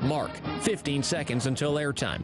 mark. 15 seconds until airtime.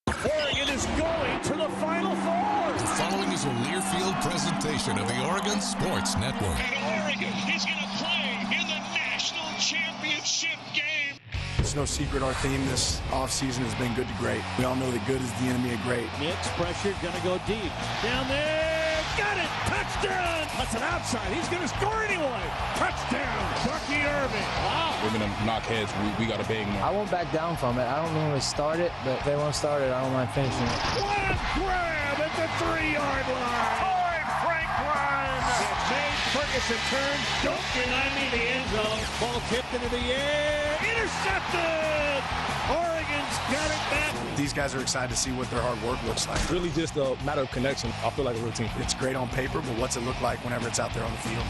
Oregon is going to the Final Four. The following is a Learfield presentation of the Oregon Sports Network. And Oregon is going to play in the national championship game. It's no secret our theme this offseason has been good to great. We all know that good is the enemy of great. Nix pressure, going to go deep. Down there, got it, touchdown. That's an outside, he's going to score anyway. Touchdown, Bucky Irving. Wow. We're going to knock heads, we got to bang more. I won't back down from it. I don't normally start it, but if they won't start it, I don't mind finishing it. What a grab at the 3-yard line. Torrey Franklin. It's made, Ferguson turns, dunked it underneath the end zone. Ball tipped into the air, intercepted. Oregon's got it back. These guys are excited to see what their hard work looks like. Really just a matter of connection. I feel like a real team. It's great on paper, but what's it look like whenever it's out there on the field?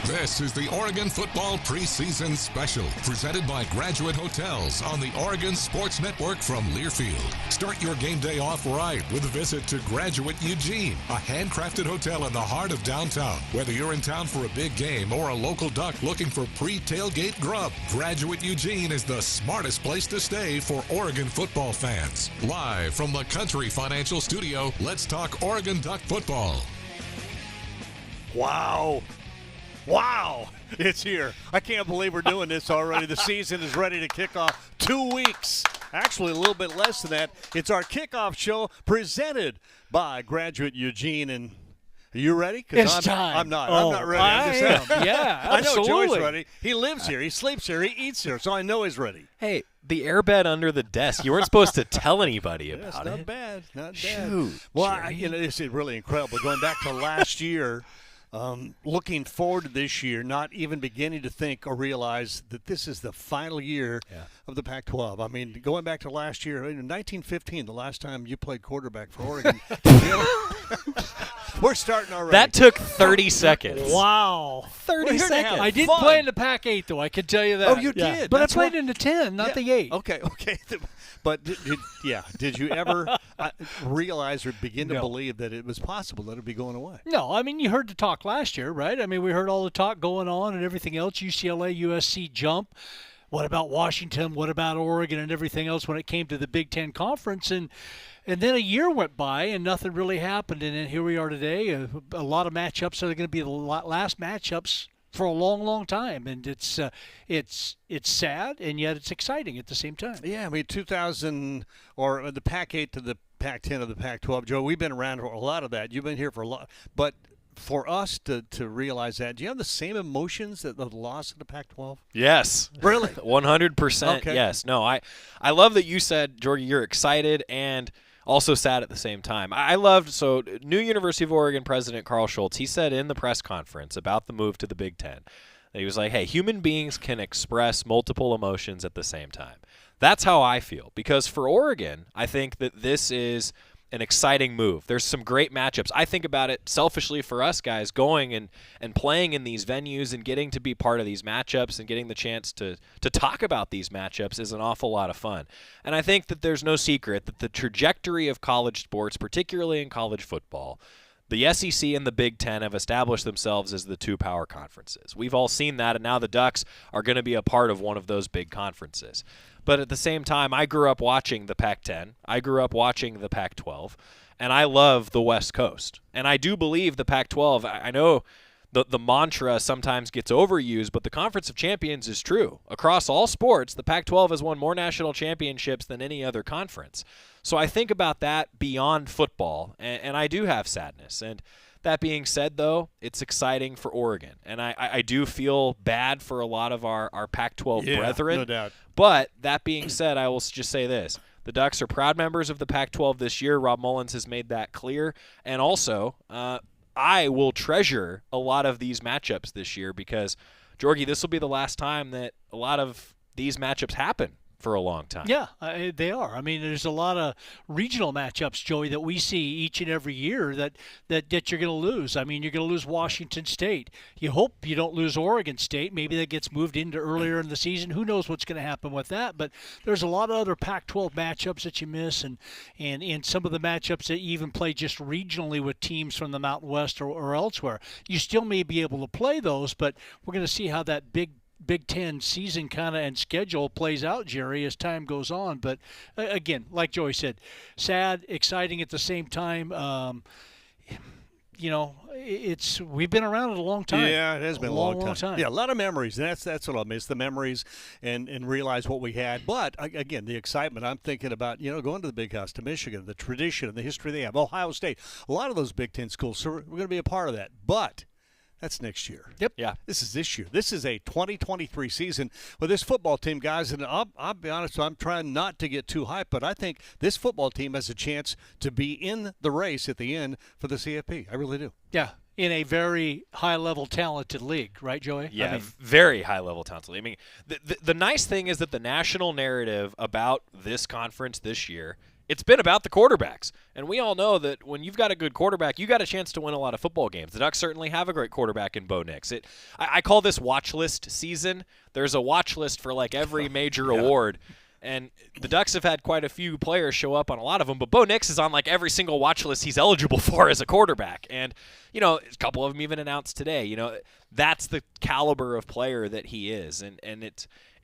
This is the Oregon Football Preseason Special, presented by Graduate Hotels on the Oregon Sports Network from Learfield. Start your game day off right with a visit to Graduate Eugene, a handcrafted hotel in the heart of downtown. Whether you're in town for a big game or a local duck looking for pre-tailgate grub, Graduate Eugene is the smartest place to stay for Oregon football fans. Live from the Country Financial Studio, let's talk Oregon Duck football. Wow. Wow, it's here. I can't believe we're doing this already. The season is ready to kick off. 2 weeks, actually a little bit less than that. It's our kickoff show presented by Graduate Eugene. And are you ready? It's time. I'm not. I'm not ready. I am. Yeah, I know absolutely. Joey's ready. He lives here. He sleeps here. He eats here. So I know he's ready. Hey, the airbed under the desk. You weren't supposed to tell anybody about Not it. bad. Not bad. Shoot, Well, Jerry. this is really incredible. Going back to last year, looking forward to this year, not even beginning to think or realize that this is the final year of the Pac-12. I mean, going back to last year, in 1915, the last time you played quarterback for Oregon. We're starting already. That took 30 seconds. Wow. 30 seconds. I didn't play in the Pac-8, though. I can tell you that. Oh, you did? But That's I played why- in the 10, not the 8. Okay. But did you ever realize or begin to No. believe that it was possible that it would be going away? No, I mean, you heard the talk last year, right? I mean, we heard all the talk going on and everything else. UCLA, USC jump. What about Washington? What about Oregon and everything else when it came to the Big Ten Conference? And then a year went by and nothing really happened. And then here we are today. A lot of matchups are going to be the last matchups for a long, long time. And it's sad, and yet it's exciting at the same time. Yeah, I mean, 2000 or the Pac-8 to the Pac-10 of the Pac-12. Joe, we've been around for a lot of that. You've been here for a lot. But for us to realize that, do you have the same emotions that the loss of the Pac-12? Yes. Really? 100% Okay. yes. No, I love that you said, Jorgie, you're excited and also sad at the same time. I loved, so new University of Oregon president Carl Schultz, he said in the press conference about the move to the Big Ten, that he was like, hey, human beings can express multiple emotions at the same time. That's how I feel, because for Oregon, I think that this is an exciting move. There's some great matchups. I think about it selfishly for us guys, going and playing in these venues and getting to be part of these matchups and getting the chance to talk about these matchups is an awful lot of fun. And I think that there's no secret that the trajectory of college sports, particularly in college football, the SEC and the Big Ten have established themselves as the two power conferences. We've all seen that, and now the Ducks are going to be a part of one of those big conferences. But at the same time, I grew up watching the Pac-10. I grew up watching the Pac-12, and I love the West Coast. And I do believe the Pac-12, I know the mantra sometimes gets overused, but the Conference of Champions is true. Across all sports, the Pac-12 has won more national championships than any other conference. So I think about that beyond football, and I do have sadness. And that being said, though, it's exciting for Oregon. And I do feel bad for a lot of our Pac-12 brethren. No doubt. But that being said, I will just say this. The Ducks are proud members of the Pac-12 this year. Rob Mullins has made that clear. And also, I will treasure a lot of these matchups this year because, Jorgie, this will be the last time that a lot of these matchups happen for a long time. Yeah, they are. I mean, there's a lot of regional matchups, Joey, that we see each and every year that you're going to lose. I mean, you're going to lose Washington State. You hope you don't lose Oregon State. Maybe that gets moved into earlier in the season. Who knows what's going to happen with that? But there's a lot of other Pac-12 matchups that you miss, and some of the matchups that you even play just regionally with teams from the Mountain West or elsewhere. You still may be able to play those, but we're going to see how that Big Ten season kind of and schedule plays out, Jerry, as time goes on. But again, like Joey said, sad, exciting at the same time. We've been around it a long time. Yeah, it has been a long time. Yeah, a lot of memories. And that's what I miss, the memories and realize what we had. But, again, the excitement, I'm thinking about, going to the Big House, to Michigan, the tradition and the history they have. Ohio State, a lot of those Big Ten schools, so we're going to be a part of that. But that's next year. Yep. Yeah. This is this year. This is a 2023 season with this football team, guys. And I'll be honest, I'm trying not to get too hyped, but I think this football team has a chance to be in the race at the end for the CFP. I really do. Yeah. In a very high-level talented league, right, Joey? Yeah, I mean, very high-level talented league. I mean, the nice thing is that the national narrative about this conference this year, it's been about the quarterbacks. And we all know that when you've got a good quarterback, you got a chance to win a lot of football games. The Ducks certainly have a great quarterback in Bo Nix. I call this watch list season. There's a watch list for like every major award. And the Ducks have had quite a few players show up on a lot of them, but Bo Nix is on like every single watch list he's eligible for as a quarterback. And, a couple of them even announced today, that's the caliber of player that he is. And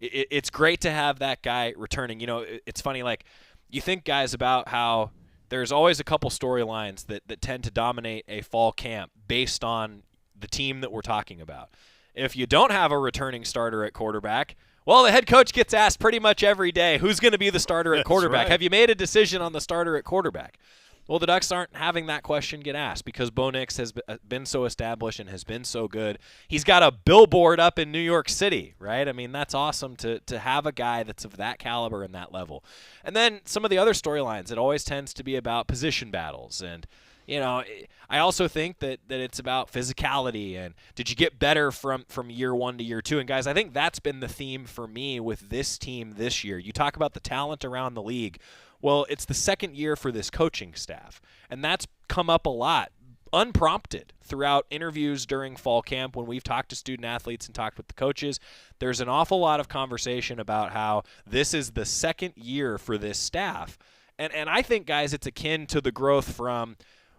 it's great to have that guy returning. It's funny, like, you think, guys, about how there's always a couple storylines that tend to dominate a fall camp based on the team that we're talking about. If you don't have a returning starter at quarterback, well, the head coach gets asked pretty much every day, who's going to be the starter at quarterback? Right. Have you made a decision on the starter at quarterback? Well, the Ducks aren't having that question get asked because Bo Nix has been so established and has been so good. He's got a billboard up in New York City, right? I mean, that's awesome to have a guy that's of that caliber and that level. And then some of the other storylines, it always tends to be about position battles. And, I also think that it's about physicality and did you get better from year one to year two? And, guys, I think that's been the theme for me with this team this year. You talk about the talent around the league. Well, it's the second year for this coaching staff, and that's come up a lot, unprompted, throughout interviews during fall camp when we've talked to student athletes and talked with the coaches. There's an awful lot of conversation about how this is the second year for this staff. And I think, guys, it's akin to the growth from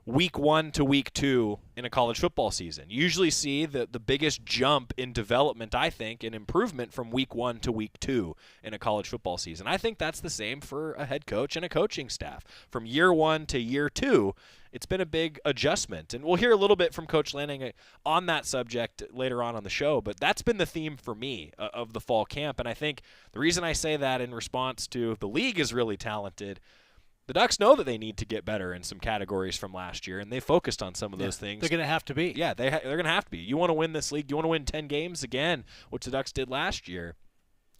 week 1 to week 2 in a college football season. You usually see the biggest jump in development, I think, and improvement from week 1 to week 2 in a college football season. I think that's the same for a head coach and a coaching staff. From year 1 to year 2, it's been a big adjustment. And we'll hear a little bit from Coach Lanning on that subject later on the show, but that's been the theme for me of the fall camp. And I think the reason I say that in response to the league is really talented, the Ducks know that they need to get better in some categories from last year, and they focused on some of those things. They're going to have to be. Yeah, they're going to have to be. You want to win this league, you want to win 10 games again, which the Ducks did last year,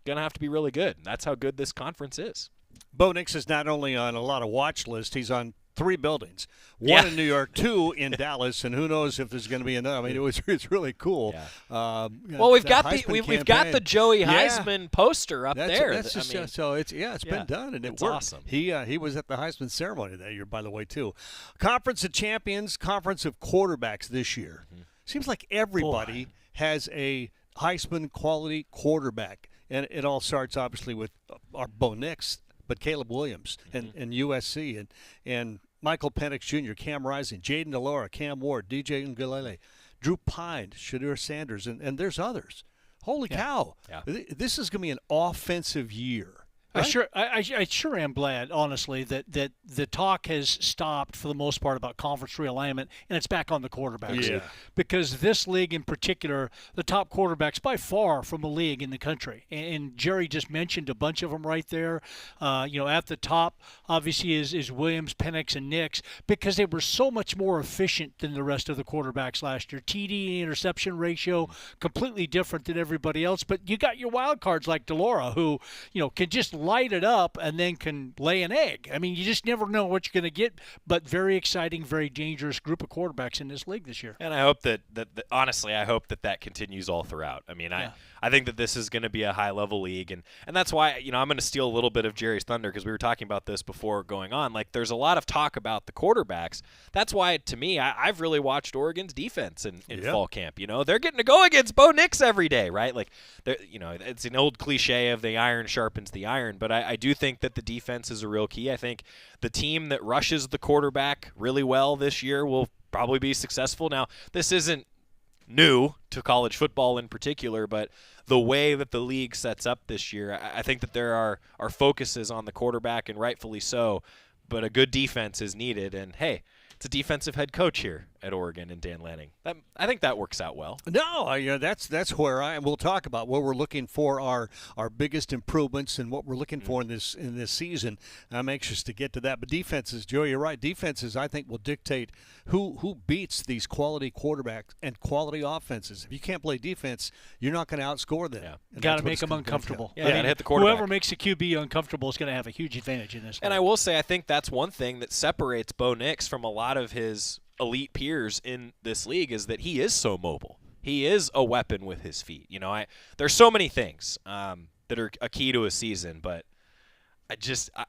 going to have to be really good. And that's how good this conference is. Bo Nix is not only on a lot of watch lists, he's on 3 buildings. One in New York, 2 in Dallas, and who knows if there's going to be another. I mean, it's really cool. Yeah. Well, we've got the Joey Heisman poster up there. That's just, it's been done, and it worked. Awesome. He was at the Heisman ceremony that year, by the way, too. Conference of Champions, Conference of Quarterbacks this year. Mm-hmm. Seems like everybody has a Heisman quality quarterback, and it all starts obviously with our Bo Nix, but Caleb Williams and USC and Michael Penix Jr., Cam Rising, Jaden DeLora, Cam Ward, DJ Ngalele, Drew Pine, Shadur Sanders, and there's others. Holy cow. Yeah. This is going to be an offensive year. Right? I sure am glad, honestly, that the talk has stopped for the most part about conference realignment, and it's back on the quarterbacks. Yeah. Because this league in particular, the top quarterbacks by far from a league in the country. And Jerry just mentioned a bunch of them right there. At the top, obviously, is Williams, Penix, and Nix, because they were so much more efficient than the rest of the quarterbacks last year. TD interception ratio, completely different than everybody else. But you got your wild cards like DeLora, who, can just light it up and then can lay an egg. I mean, you just never know what you're going to get, but very exciting, very dangerous group of quarterbacks in this league this year. And I hope that honestly, I hope that continues all throughout. I mean, I think that this is going to be a high-level league, and that's why, I'm going to steal a little bit of Jerry's thunder because we were talking about this before going on. Like, there's a lot of talk about the quarterbacks. That's why, to me, I've really watched Oregon's defense in fall camp. They're getting to go against Bo Nix every day, right? Like, it's an old cliche of the iron sharpens the iron, but I do think that the defense is a real key. I think the team that rushes the quarterback really well this year will probably be successful. Now, this isn't new to college football in particular, but the way that the league sets up this year, I think that there are focuses on the quarterback, and rightfully so, but a good defense is needed. And, hey, it's a defensive head coach here at Oregon and Dan Lanning. I think that works out well. No, that's where we'll talk about what we're looking for, our biggest improvements and what we're looking for in this season. I'm anxious to get to that. But defenses, Joe, you're right. Defenses, I think, will dictate who beats these quality quarterbacks and quality offenses. If you can't play defense, you're not going to outscore them. Yeah. Got to make them uncomfortable. Yeah, got to hit the quarterback. Whoever makes a QB uncomfortable is going to have a huge advantage in this. And I will say, I think that's one thing that separates Bo Nix from a lot of his elite peers in this league is that he is so mobile. He is a weapon with his feet. There's so many things that are a key to a season, but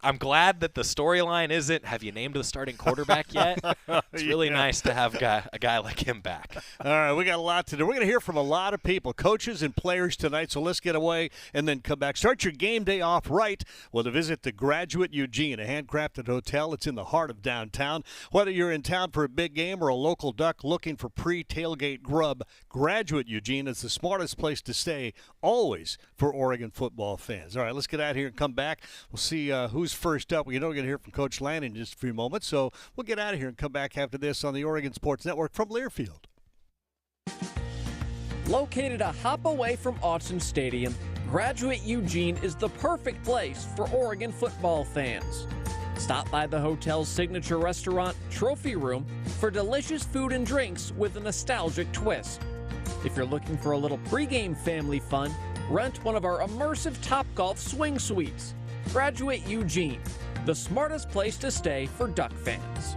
I'm glad that the storyline isn't, have you named the starting quarterback yet? It's really nice to have a guy like him back. All right, we got a lot to do. We're going to hear from a lot of people, coaches and players tonight, so let's get away and then come back. Start your game day off right with a visit to Graduate Eugene, a handcrafted hotel. It's in the heart of downtown. Whether you're in town for a big game or a local duck looking for pre-tailgate grub, Graduate Eugene is the smartest place to stay, always for Oregon football fans. All right, let's get out here and come back. We'll see who's first up. We're going to hear from Coach Lanning in just a few moments, so we'll get out of here and come back after this on the Oregon Sports Network from Learfield. Located a hop away from Autzen Stadium, Graduate Eugene is the perfect place for Oregon football fans. Stop by the hotel's signature restaurant, Trophy Room, for delicious food and drinks with a nostalgic twist. If you're looking for a little pregame family fun, rent one of our immersive Topgolf swing suites. Graduate Eugene, the smartest place to stay for Duck fans.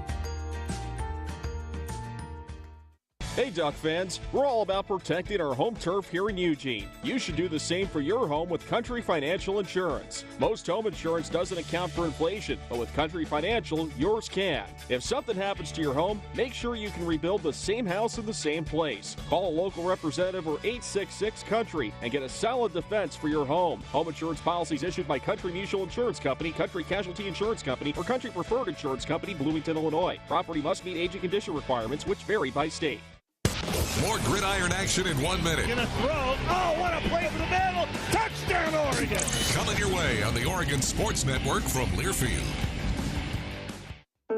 Hey Duck fans, we're all about protecting our home turf here in Eugene. You should do the same for your home with Country Financial Insurance. Most home insurance doesn't account for inflation, but with Country Financial, yours can. If something happens to your home, make sure you can rebuild the same house in the same place. Call a local representative or 866-COUNTRY and get a solid defense for your home. Home insurance policies issued by Country Mutual Insurance Company, Country Casualty Insurance Company, or Country Preferred Insurance Company, Bloomington, Illinois. Property must meet age and condition requirements, which vary by state. More gridiron action in 1 minute. Gonna throw. Oh, what a play over the middle. Touchdown, Oregon. Coming your way on the Oregon Sports Network from Learfield.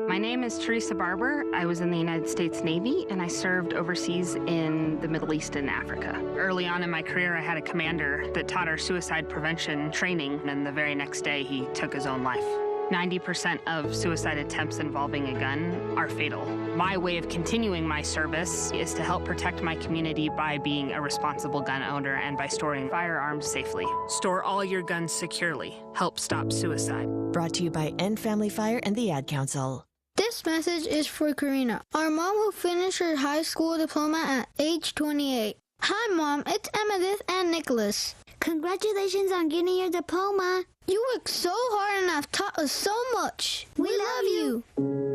My name is Teresa Barber. I was in the United States Navy, and I served overseas in the Middle East and Africa. Early on in my career, I had a commander that taught our suicide prevention training, and the very next day, he took his own life. 90% of suicide attempts involving a gun are fatal. My way of continuing my service is to help protect my community by being a responsible gun owner and by storing firearms safely. Store all your guns securely. Help stop suicide. Brought to you by End Family Fire and the Ad Council. This message is for Karina, our mom who finished her high school diploma at age 28. Hi, Mom. It's Emmettith and Nicholas. Congratulations on getting your diploma. You worked so hard and have taught us so much. We love you.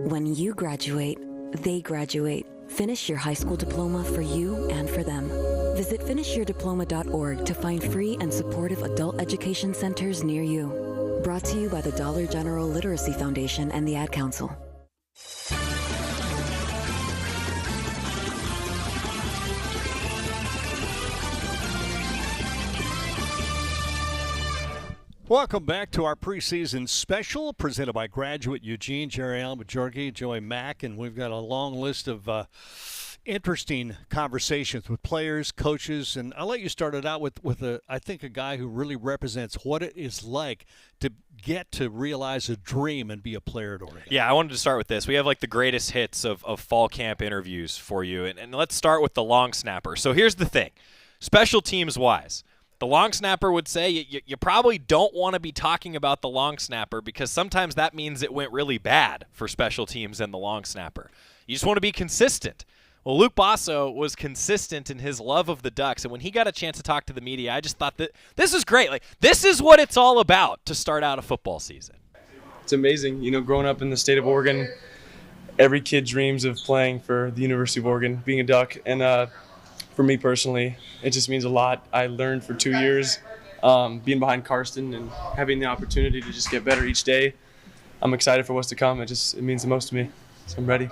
When you graduate, they graduate. Finish your high school diploma for you and for them. Visit finishyourdiploma.org to find free and supportive adult education centers near you. Brought to you by the Dollar General Literacy Foundation and the Ad Council. Welcome back to our preseason special presented by Graduate Eugene, Jerry Allen, Jorgensen, Joey Mac, and we've got a long list of interesting conversations with players, coaches, and I'll let you start it out with I think a guy who really represents what it is like to get to realize a dream and be a player at Oregon. Yeah, I wanted to start with this. We have like the greatest hits of fall camp interviews for you, and let's start with the long snapper. So here's the thing. Special teams wise, the The long snapper would say you probably don't want to be talking about the long snapper because sometimes that means it went really bad for special teams and the long snapper. You just want to be consistent. Well, Luke Basso was consistent in his love of the Ducks, and when he got a chance to talk to the media, I just thought that this is great. Like, this is what it's all about to start out a football season. It's amazing. You know, growing up in the state of Oregon, every kid dreams of playing for the University of Oregon, being a Duck, and for me personally, it just means a lot. I learned for 2 years being behind Karsten and having the opportunity to just get better each day. I'm excited for what's to come. It means the most to me, so I'm ready.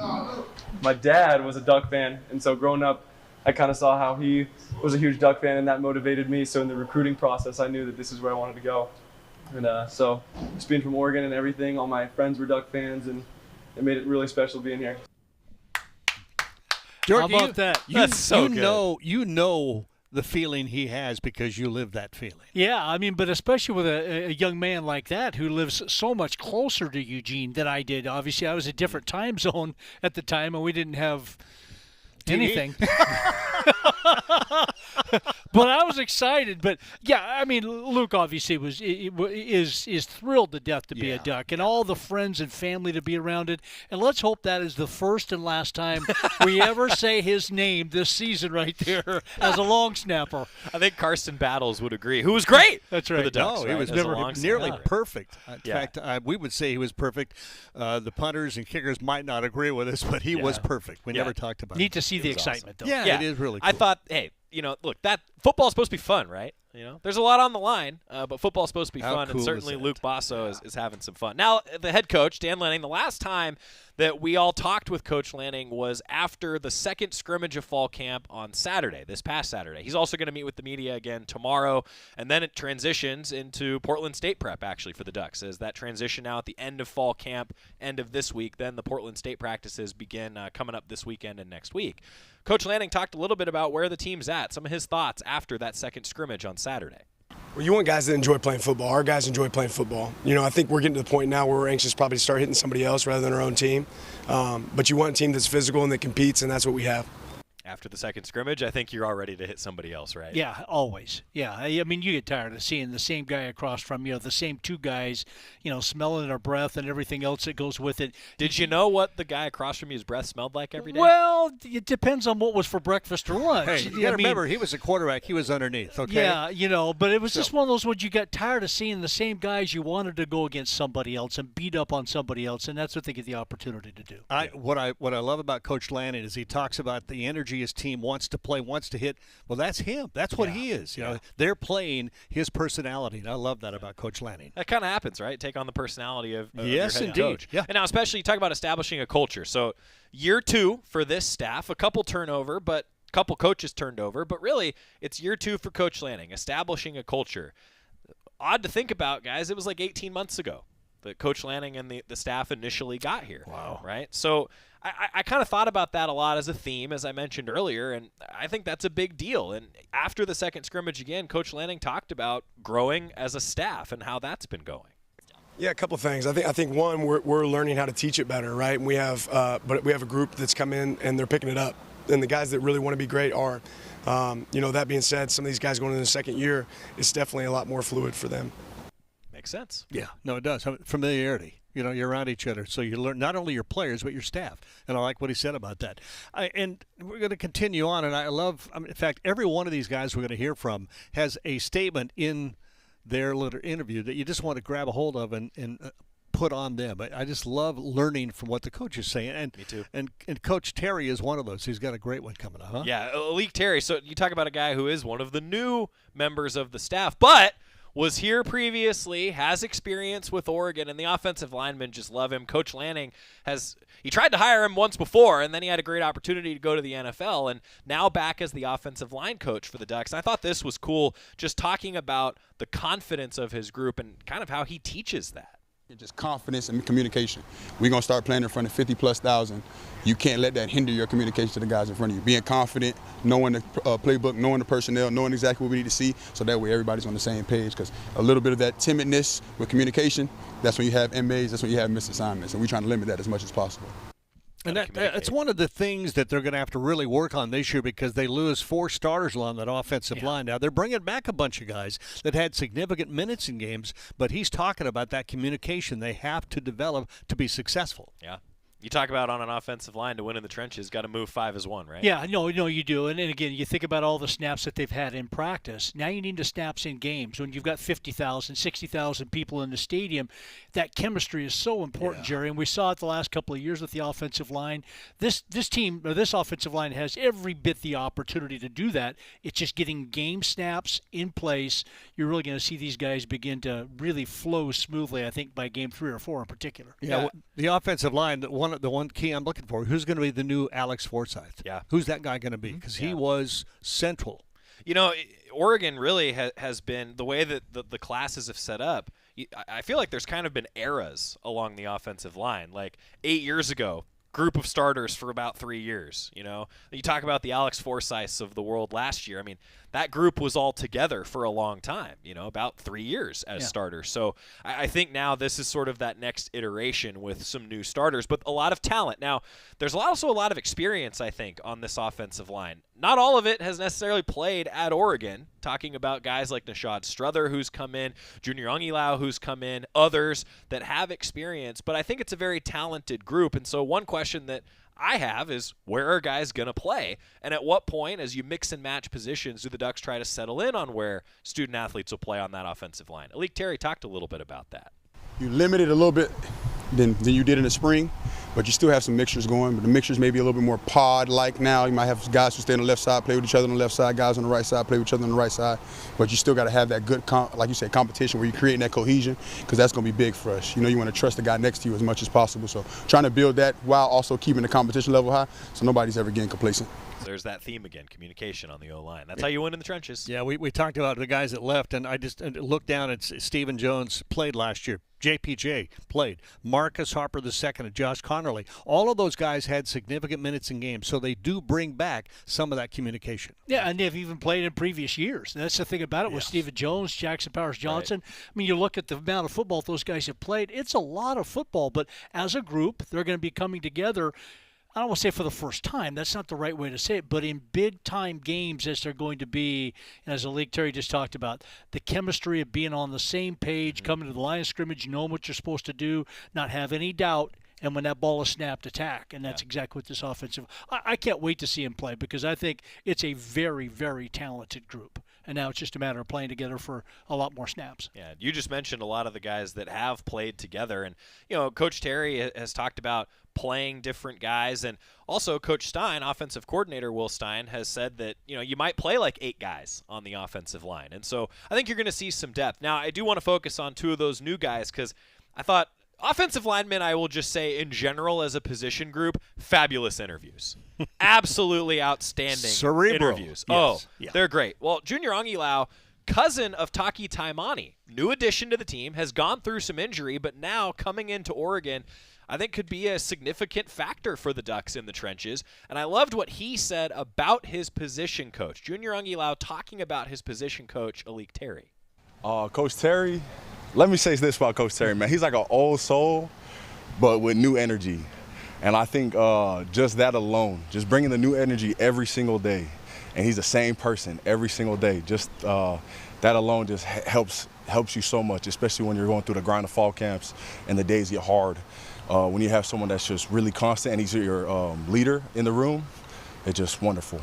My dad was a Duck fan, and so growing up, I kind of saw how he was a huge Duck fan, and that motivated me. So in the recruiting process, I knew that this is where I wanted to go. And so just being from Oregon and everything, all my friends were Duck fans, and it made it really special being here. Jordan, how about that? That's so good. You know the feeling he has because you live that feeling. Yeah, I mean, but especially with a young man like that who lives so much closer to Eugene than I did. Obviously, I was a different time zone at the time, and we didn't have anything. But I was excited. But yeah, I mean, Luke obviously is thrilled to death to be a Duck, and all the friends and family to be around it. And let's hope that is the first and last time we ever say his name this season, right there, as a long snapper. I think Karsten Battles would agree, who was great. That's right. For the Ducks, no, right? he was nearly perfect. In fact, we would say he was perfect. The punters and kickers might not agree with us, but he was perfect. We never talked about it. Neat to see the excitement, awesome. though. Yeah, it is really cool. I thought, hey, look, that football's supposed to be fun, right? There's a lot on the line, but football's supposed to be fun, cool and certainly is Luke Basso is having some fun. Now, the head coach, Dan Lanning, the last time that we all talked with Coach Lanning was after the second scrimmage of fall camp on Saturday, this past Saturday. He's also going to meet with the media again tomorrow, and then it transitions into Portland State prep, actually, for the Ducks. As that transition now at the end of fall camp, end of this week, then the Portland State practices begin coming up this weekend and next week. Coach Lanning talked a little bit about where the team's at, some of his thoughts after that second scrimmage on Saturday. Well, you want guys that enjoy playing football. Our guys enjoy playing football. I think we're getting to the point now where we're anxious probably to start hitting somebody else rather than our own team. But you want a team that's physical and that competes, and that's what we have. After the second scrimmage, I think you're all ready to hit somebody else, right? Yeah, always. Yeah, I mean, you get tired of seeing the same guy across from you, the same two guys, smelling their breath and everything else that goes with it. Did you know what the guy across from you's breath smelled like every day? Well, it depends on what was for breakfast or lunch. Hey, you got to remember, he was a quarterback. He was underneath, okay? Yeah, but it was just one of those ones you got tired of seeing the same guys. You wanted to go against somebody else and beat up on somebody else, and that's what they get the opportunity to do. What I love about Coach Lanning is he talks about the energy his team wants to play, wants to hit. Well, that's him. That's what he is. They're playing his personality, and I love that about Coach Lanning. That kind of happens, right? Take on the personality of yes, your head indeed. coach. Yeah. And now, especially you talk about establishing a culture. So, year 2 for this staff, a couple coaches turned over, but really, it's year 2 for Coach Lanning, establishing a culture. Odd to think about, guys. It was like 18 months ago that Coach Lanning and the staff initially got here. Wow. Right? So I kind of thought about that a lot as a theme, as I mentioned earlier, and I think that's a big deal. And after the second scrimmage again, Coach Lanning talked about growing as a staff and how that's been going. Yeah, a couple of things. I think one, we're learning how to teach it better, right? And we have a group that's come in and they're picking it up. And the guys that really want to be great are. That being said, some of these guys going into the second year, it's definitely a lot more fluid for them. Makes sense. Yeah, no, it does. Familiarity. You're around each other, so you learn not only your players but your staff. And I like what he said about that. And we're going to continue on. And in fact, every one of these guys we're going to hear from has a statement in their little interview that you just want to grab a hold of and put on them. I just love learning from what the coach is saying. And me too. And Coach Terry is one of those. He's got a great one coming up, huh? Yeah, Alik Terry. So you talk about a guy who is one of the new members of the staff, but was here previously, has experience with Oregon, and the offensive linemen just love him. Coach Lanning he tried to hire him once before, and then he had a great opportunity to go to the NFL, and now back as the offensive line coach for the Ducks. And I thought this was cool, just talking about the confidence of his group and kind of how he teaches that. Just confidence and communication. We're going to start playing in front of 50+ thousand. You can't let that hinder your communication to the guys in front of you. Being confident, knowing the playbook, knowing the personnel, knowing exactly what we need to see, so that way everybody's on the same page. Because a little bit of that timidness with communication, that's when you have MAs, that's when you have missed assignments, and we're trying to limit that as much as possible. And that's one of the things that they're going to have to really work on this year, because they lose 4 starters along that offensive line. Now, they're bringing back a bunch of guys that had significant minutes in games, but he's talking about that communication they have to develop to be successful. Yeah. You talk about on an offensive line to win in the trenches, got to move 5 as 1, right? Yeah, no, you do. And again, you think about all the snaps that they've had in practice. Now you need the snaps in games. When you've got 50,000, 60,000 people in the stadium, that chemistry is so important, Jerry. And we saw it the last couple of years with the offensive line. This offensive line has every bit the opportunity to do that. It's just getting game snaps in place. You're really going to see these guys begin to really flow smoothly, I think, by game 3 or 4 in particular. Yeah, the offensive line, the one key I'm looking for, who's going to be the new Alex Forsyth? Yeah. Who's that guy going to be? Because he was central. You know, Oregon really has been, the way that the classes have set up, I feel like there's kind of been eras along the offensive line. Like 8 years ago, group of starters for about 3 years. You know, you talk about the Alex Forsyths of the world last year. I mean, that group was all together for a long time, you know, about 3 years as starters. So I think now this is sort of that next iteration with some new starters, but a lot of talent. Now, there's also a lot of experience, I think, on this offensive line. Not all of it has necessarily played at Oregon, talking about guys like Nishad Strother, who's come in, Junior Ongilau, who's come in, others that have experience, but I think it's a very talented group. And so one question that I have is, where are guys going to play? And at what point, as you mix and match positions, do the Ducks try to settle in on where student athletes will play on that offensive line? Alik Terry talked a little bit about that. You limit it a little bit than you did in the spring, but you still have some mixtures going. But the mixtures may be a little bit more pod-like now. You might have guys who stay on the left side, play with each other on the left side, guys on the right side, play with each other on the right side. But you still got to have that good, like you said, competition where you're creating that cohesion, because that's going to be big for us. You know, you want to trust the guy next to you as much as possible. So trying to build that while also keeping the competition level high, so nobody's ever getting complacent. There's that theme again, communication on the O-line. That's how you win in the trenches. Yeah, we talked about the guys that left, and I just looked down at Stephen Jones played last year. JPJ played. Marcus Harper II and Josh Connerly. All of those guys had significant minutes in games, so they do bring back some of that communication. Yeah, and they've even played in previous years. That's the thing about it with Stephen Jones, Jackson Powers Johnson. Right. I mean, you look at the amount of football those guys have played, it's a lot of football, but as a group, they're going to be coming together. I don't want to say for the first time. That's not the right way to say it. But in big-time games, as they're going to be, as Alik Terry just talked about, the chemistry of being on the same page, coming to the line of scrimmage, knowing what you're supposed to do, not have any doubt, and when that ball is snapped, attack. And that's exactly what this offensive – I can't wait to see him play, because I think it's a very, very talented group. And now it's just a matter of playing together for a lot more snaps. Yeah, you just mentioned a lot of the guys that have played together. And, you know, Coach Terry has talked about playing different guys. And also Coach Stein, offensive coordinator Will Stein, has said that, you know, you might play like 8 guys on the offensive line. And so I think you're going to see some depth. Now, I do want to focus on 2 of those new guys, because I thought offensive linemen, I will just say in general as a position group, fabulous interviews. Absolutely outstanding interviews. Yes. They're great. Well, Junior Ongilau, cousin of Taki Taimani, new addition to the team, has gone through some injury, but now coming into Oregon, I think could be a significant factor for the Ducks in the trenches. And I loved what he said about his position coach. Junior Ongilau talking about his position coach, Alik Terry. Coach Terry, let me say this about Coach Terry, man. He's like an old soul, but with new energy. And I think just that alone, just bringing the new energy every single day, and he's the same person every single day, just that alone just helps you so much, especially when you're going through the grind of fall camps and the days get hard. When you have someone that's just really constant and he's your leader in the room, it's just wonderful.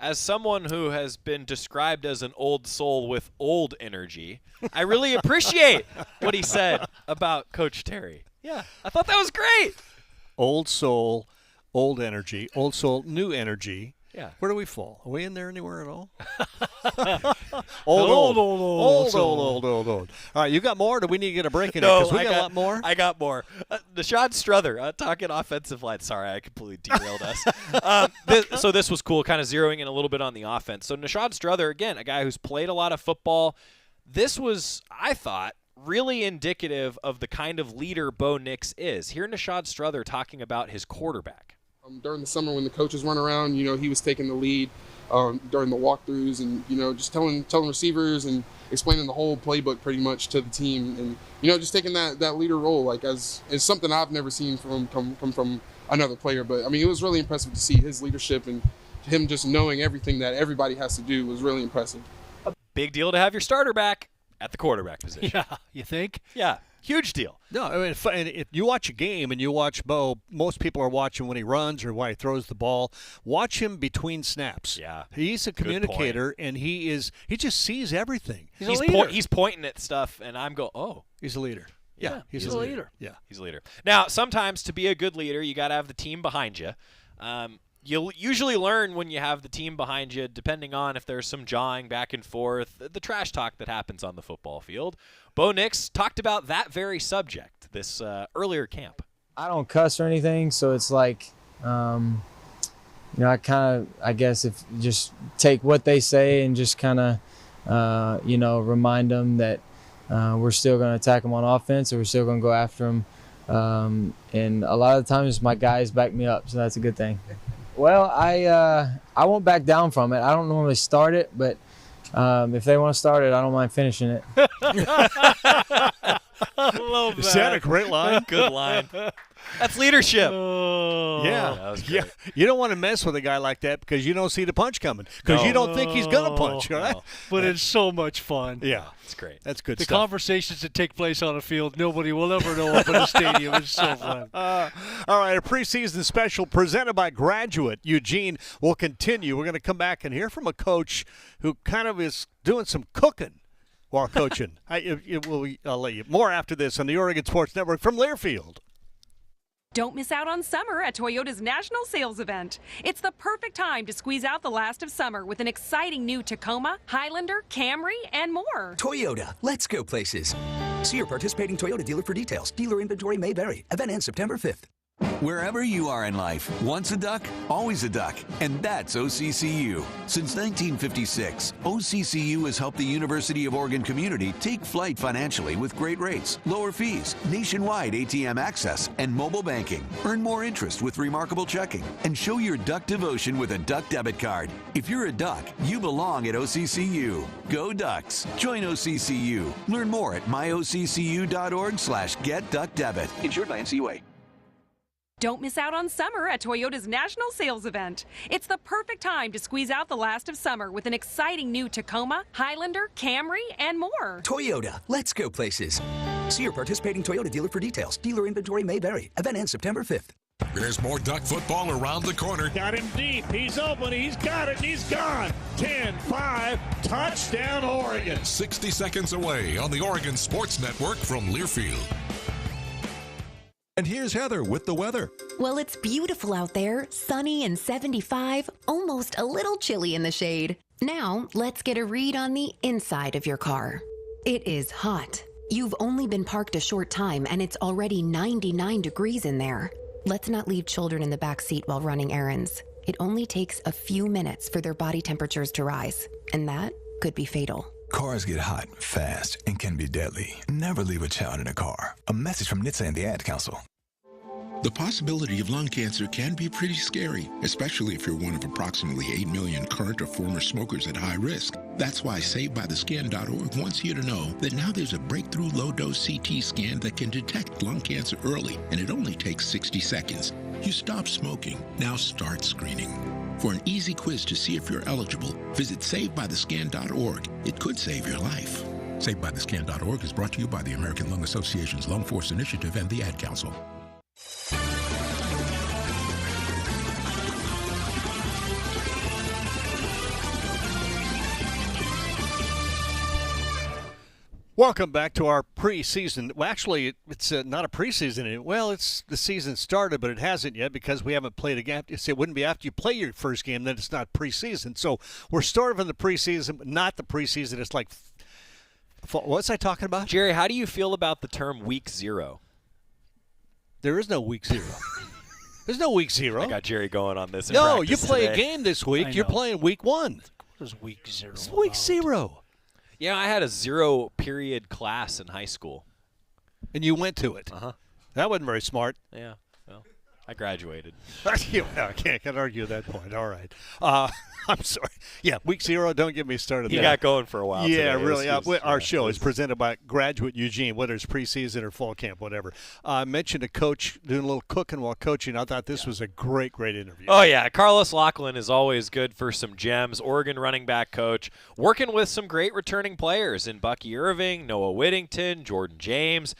As someone who has been described as an old soul with old energy, I really appreciate what he said about Coach Terry. Yeah, I thought that was great. Old soul, old energy. Old soul, new energy. Yeah. Where do we fall? Are we in there anywhere at all? Old. All right, you got more, or do we need to get a break in No, because we got a lot more? I got more. Nishad Strother, talking offensive line. Sorry, I completely derailed us. So this was cool, kind of zeroing in a little bit on the offense. So Nishad Strother, again, a guy who's played a lot of football. This was, I thought, really indicative of the kind of leader Bo Nix is. Hear Nishad Strother talking about his quarterback. During the summer when the coaches run around, he was taking the lead during the walkthroughs and, just telling receivers and explaining the whole playbook pretty much to the team. And, just taking that leader role, like is something I've never seen come from another player. But, it was really impressive to see his leadership and him just knowing everything that everybody has to do was really impressive. A big deal to have your starter back at the quarterback position. Yeah, you think? Yeah, huge deal. No, if you watch a game and you watch Bo, most people are watching when he runs or when he throws the ball. Watch him between snaps. Yeah, he's a communicator, and he just sees everything. He's a leader. He's pointing at stuff, and I'm going, oh. He's a leader. Yeah, he's a leader. Yeah, he's a leader. Now, sometimes to be a good leader, you got to have the team behind you. You'll usually learn when you have the team behind you, depending on if there's some jawing back and forth, the trash talk that happens on the football field. Bo Nix talked about that very subject this earlier camp. I don't cuss or anything, so it's like, I guess if just take what they say and just kind of, remind them that we're still going to attack them on offense or we're still going to go after them. And a lot of the times my guys back me up, so that's a good thing. Well, I won't back down from it. I don't normally start it, but if they want to start it, I don't mind finishing it. I love that. Is that a great line? Good line. That's leadership. Oh, yeah. That was great. Yeah. You don't want to mess with a guy like that because you don't see the punch coming because you don't think he's going to punch, right? No. But it's so much fun. Yeah. It's great. That's good the stuff. conversations that take place on a field, nobody will ever know up in a stadium. It's so fun. All right, a preseason special presented by Graduate. Eugene will continue. We're going to come back and hear from a coach who kind of is doing some cooking while coaching. I'll let you. More after this on the Oregon Sports Network from Learfield. Don't miss out on summer at Toyota's National Sales Event. It's the perfect time to squeeze out the last of summer with an exciting new Tacoma, Highlander, Camry, and more. Toyota, let's go places. See your participating Toyota dealer for details. Dealer inventory may vary. Event ends September 5th. Wherever you are in life, once a duck, always a duck, and that's OCCU. Since 1956, OCCU has helped the University of Oregon community take flight financially with great rates, lower fees, nationwide ATM access, and mobile banking. Earn more interest with remarkable checking, and show your duck devotion with a Duck debit card. If you're a duck, you belong at OCCU. Go Ducks! Join OCCU. Learn more at myoccu.org/getduckdebit. Insured by NCUA. Don't miss out on summer at Toyota's National Sales Event. It's the perfect time to squeeze out the last of summer with an exciting new Tacoma, Highlander, Camry, and more. Toyota, let's go places. See your participating Toyota dealer for details. Dealer inventory may vary. Event ends September 5th. There's more Duck football around the corner. Got him deep. He's open. He's got it. And he's gone. 10-5. Touchdown, Oregon. 60 seconds away on the Oregon Sports Network from Learfield. And here's Heather with the weather. Well, it's beautiful out there, sunny and 75, almost a little chilly in the shade. Now, let's get a read on the inside of your car. It is hot. You've only been parked a short time and it's already 99 degrees in there. Let's not leave children in the back seat while running errands. It only takes a few minutes for their body temperatures to rise, and that could be fatal. Cars get hot, fast, and can be deadly. Never leave a child in a car. A message from NHTSA and the Ad Council. The possibility of lung cancer can be pretty scary, especially if you're one of approximately 8 million current or former smokers at high risk. That's why SaveByTheScan.org wants you to know that now there's a breakthrough low-dose CT scan that can detect lung cancer early, and it only takes 60 seconds. You stop smoking, now start screening. For an easy quiz to see if you're eligible, visit SaveByTheScan.org. It could save your life. SaveByTheScan.org is brought to you by the American Lung Association's Lung Force Initiative and the Ad Council. Welcome back to our preseason. Well, actually, it's not a preseason. Well, it's the season started, but it hasn't yet because we haven't played a game. It wouldn't be after you play your first game that it's not preseason. So we're sort of in the preseason, but not the preseason. It's like, what's I talking about? Jerry, how do you feel about the term week 0? There is no week 0. There's no week 0. I got Jerry going on this. No, you play today. a game this week. You're playing week 1. What is week 0? It's week 0. Yeah, I had a 0-period class in high school. And you went to it. Uh-huh. That wasn't very smart. Yeah. Well, I graduated. I can't argue that point. All right. I'm sorry. Yeah, week 0, don't get me started. You got going for a while Yeah, today. really. Our show is is presented by Graduate Eugene, whether it's preseason or fall camp, whatever. I mentioned a coach doing a little cooking while coaching. I thought this was a great interview. Oh, yeah. Carlos Lachlan is always good for some gems. Oregon running back coach, working with some great returning players in Bucky Irving, Noah Whittington, Jordan James,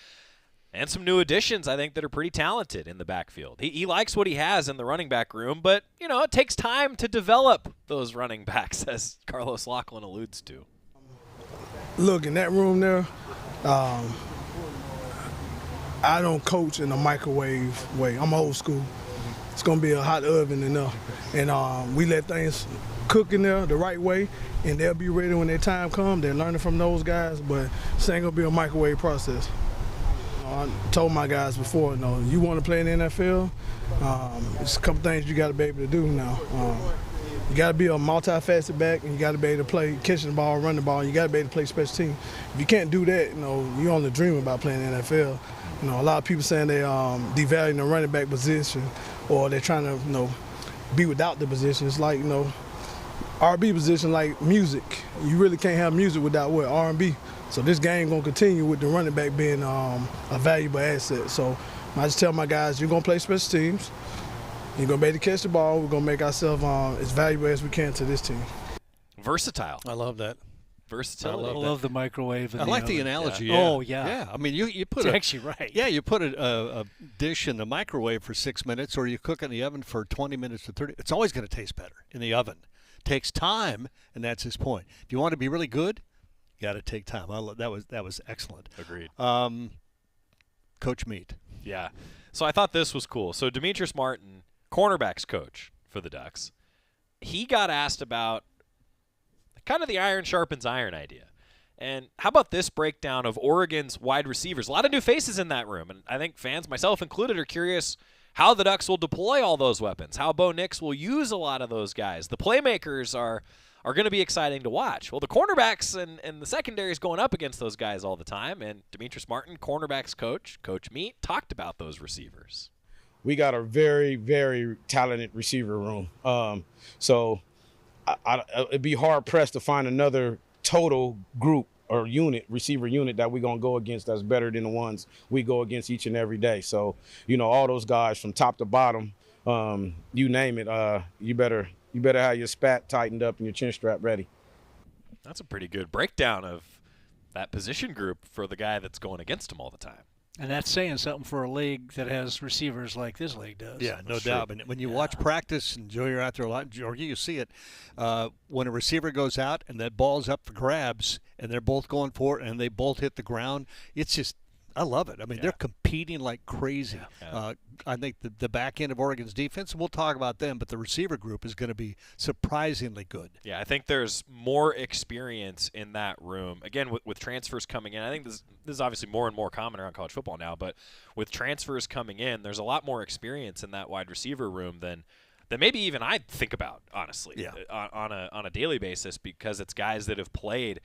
and some new additions, I think, that are pretty talented in the backfield. He likes what he has in the running back room, but, it takes time to develop those running backs, as Carlos Lachlan alludes to. Look, in that room there, I don't coach in a microwave way. I'm old school. It's going to be a hot oven in there. And we let things cook in there the right way, and they'll be ready when their time comes. They're learning from those guys, but this ain't going to be a microwave process. I told my guys before, you want to play in the NFL, there's a couple things you got to be able to do now. You got to be a multifaceted back, and you got to be able to play catching the ball, run the ball. You got to be able to play special teams. If you can't do that, you only dream about playing in the NFL. A lot of people saying they devaluing the running back position, or they're trying to be without the position. It's like R&B position like music. You really can't have music without what? R&B. So this game going to continue with the running back being a valuable asset. So I just tell my guys, you're going to play special teams. You're going to be able to catch the ball. We're going to make ourselves as valuable as we can to this team. Versatile. I love that. Versatility. I love the microwave. I like the analogy. Yeah. Yeah. Oh, yeah. Yeah. I mean, you put it's actually right. Yeah, you put a dish in the microwave for 6 minutes, or you cook in the oven for 20 minutes to 30. It's always going to taste better in the oven. It takes time, and that's his point. If you want to be really good, you got to take time. That was excellent. Agreed. Coach Meat. Yeah. So I thought this was cool. So Demetrius Martin, cornerbacks coach for the Ducks, he got asked about kind of the iron sharpens iron idea. And how about this breakdown of Oregon's wide receivers? A lot of new faces in that room, and I think fans, myself included, are curious how the Ducks will deploy all those weapons, how Bo Nix will use a lot of those guys. The playmakers are going to be exciting to watch. Well, the cornerbacks and the secondary is going up against those guys all the time, and Demetrius Martin, cornerbacks coach, Coach Meat, talked about those receivers. We got a very, very talented receiver room. So it'd be hard-pressed to find another total group or receiver unit that we're going to go against that's better than the ones we go against each and every day. So, all those guys from top to bottom, you name it, you better have your spat tightened up and your chin strap ready. That's a pretty good breakdown of that position group for the guy that's going against him all the time. And that's saying something for a league that has receivers like this league does. Yeah, no doubt. And when you watch practice, and Joe, you're out there a lot, Georgie, you see it. When a receiver goes out and that ball's up for grabs and they're both going for it and they both hit the ground, it's just – I love it. I mean, they're competing like crazy. Yeah. I think the back end of Oregon's defense, and we'll talk about them, but the receiver group is going to be surprisingly good. Yeah, I think there's more experience in that room. Again, with transfers coming in, I think this is obviously more and more common around college football now, but with transfers coming in, there's a lot more experience in that wide receiver room than maybe even I think about, honestly, on a daily basis, because it's guys that have played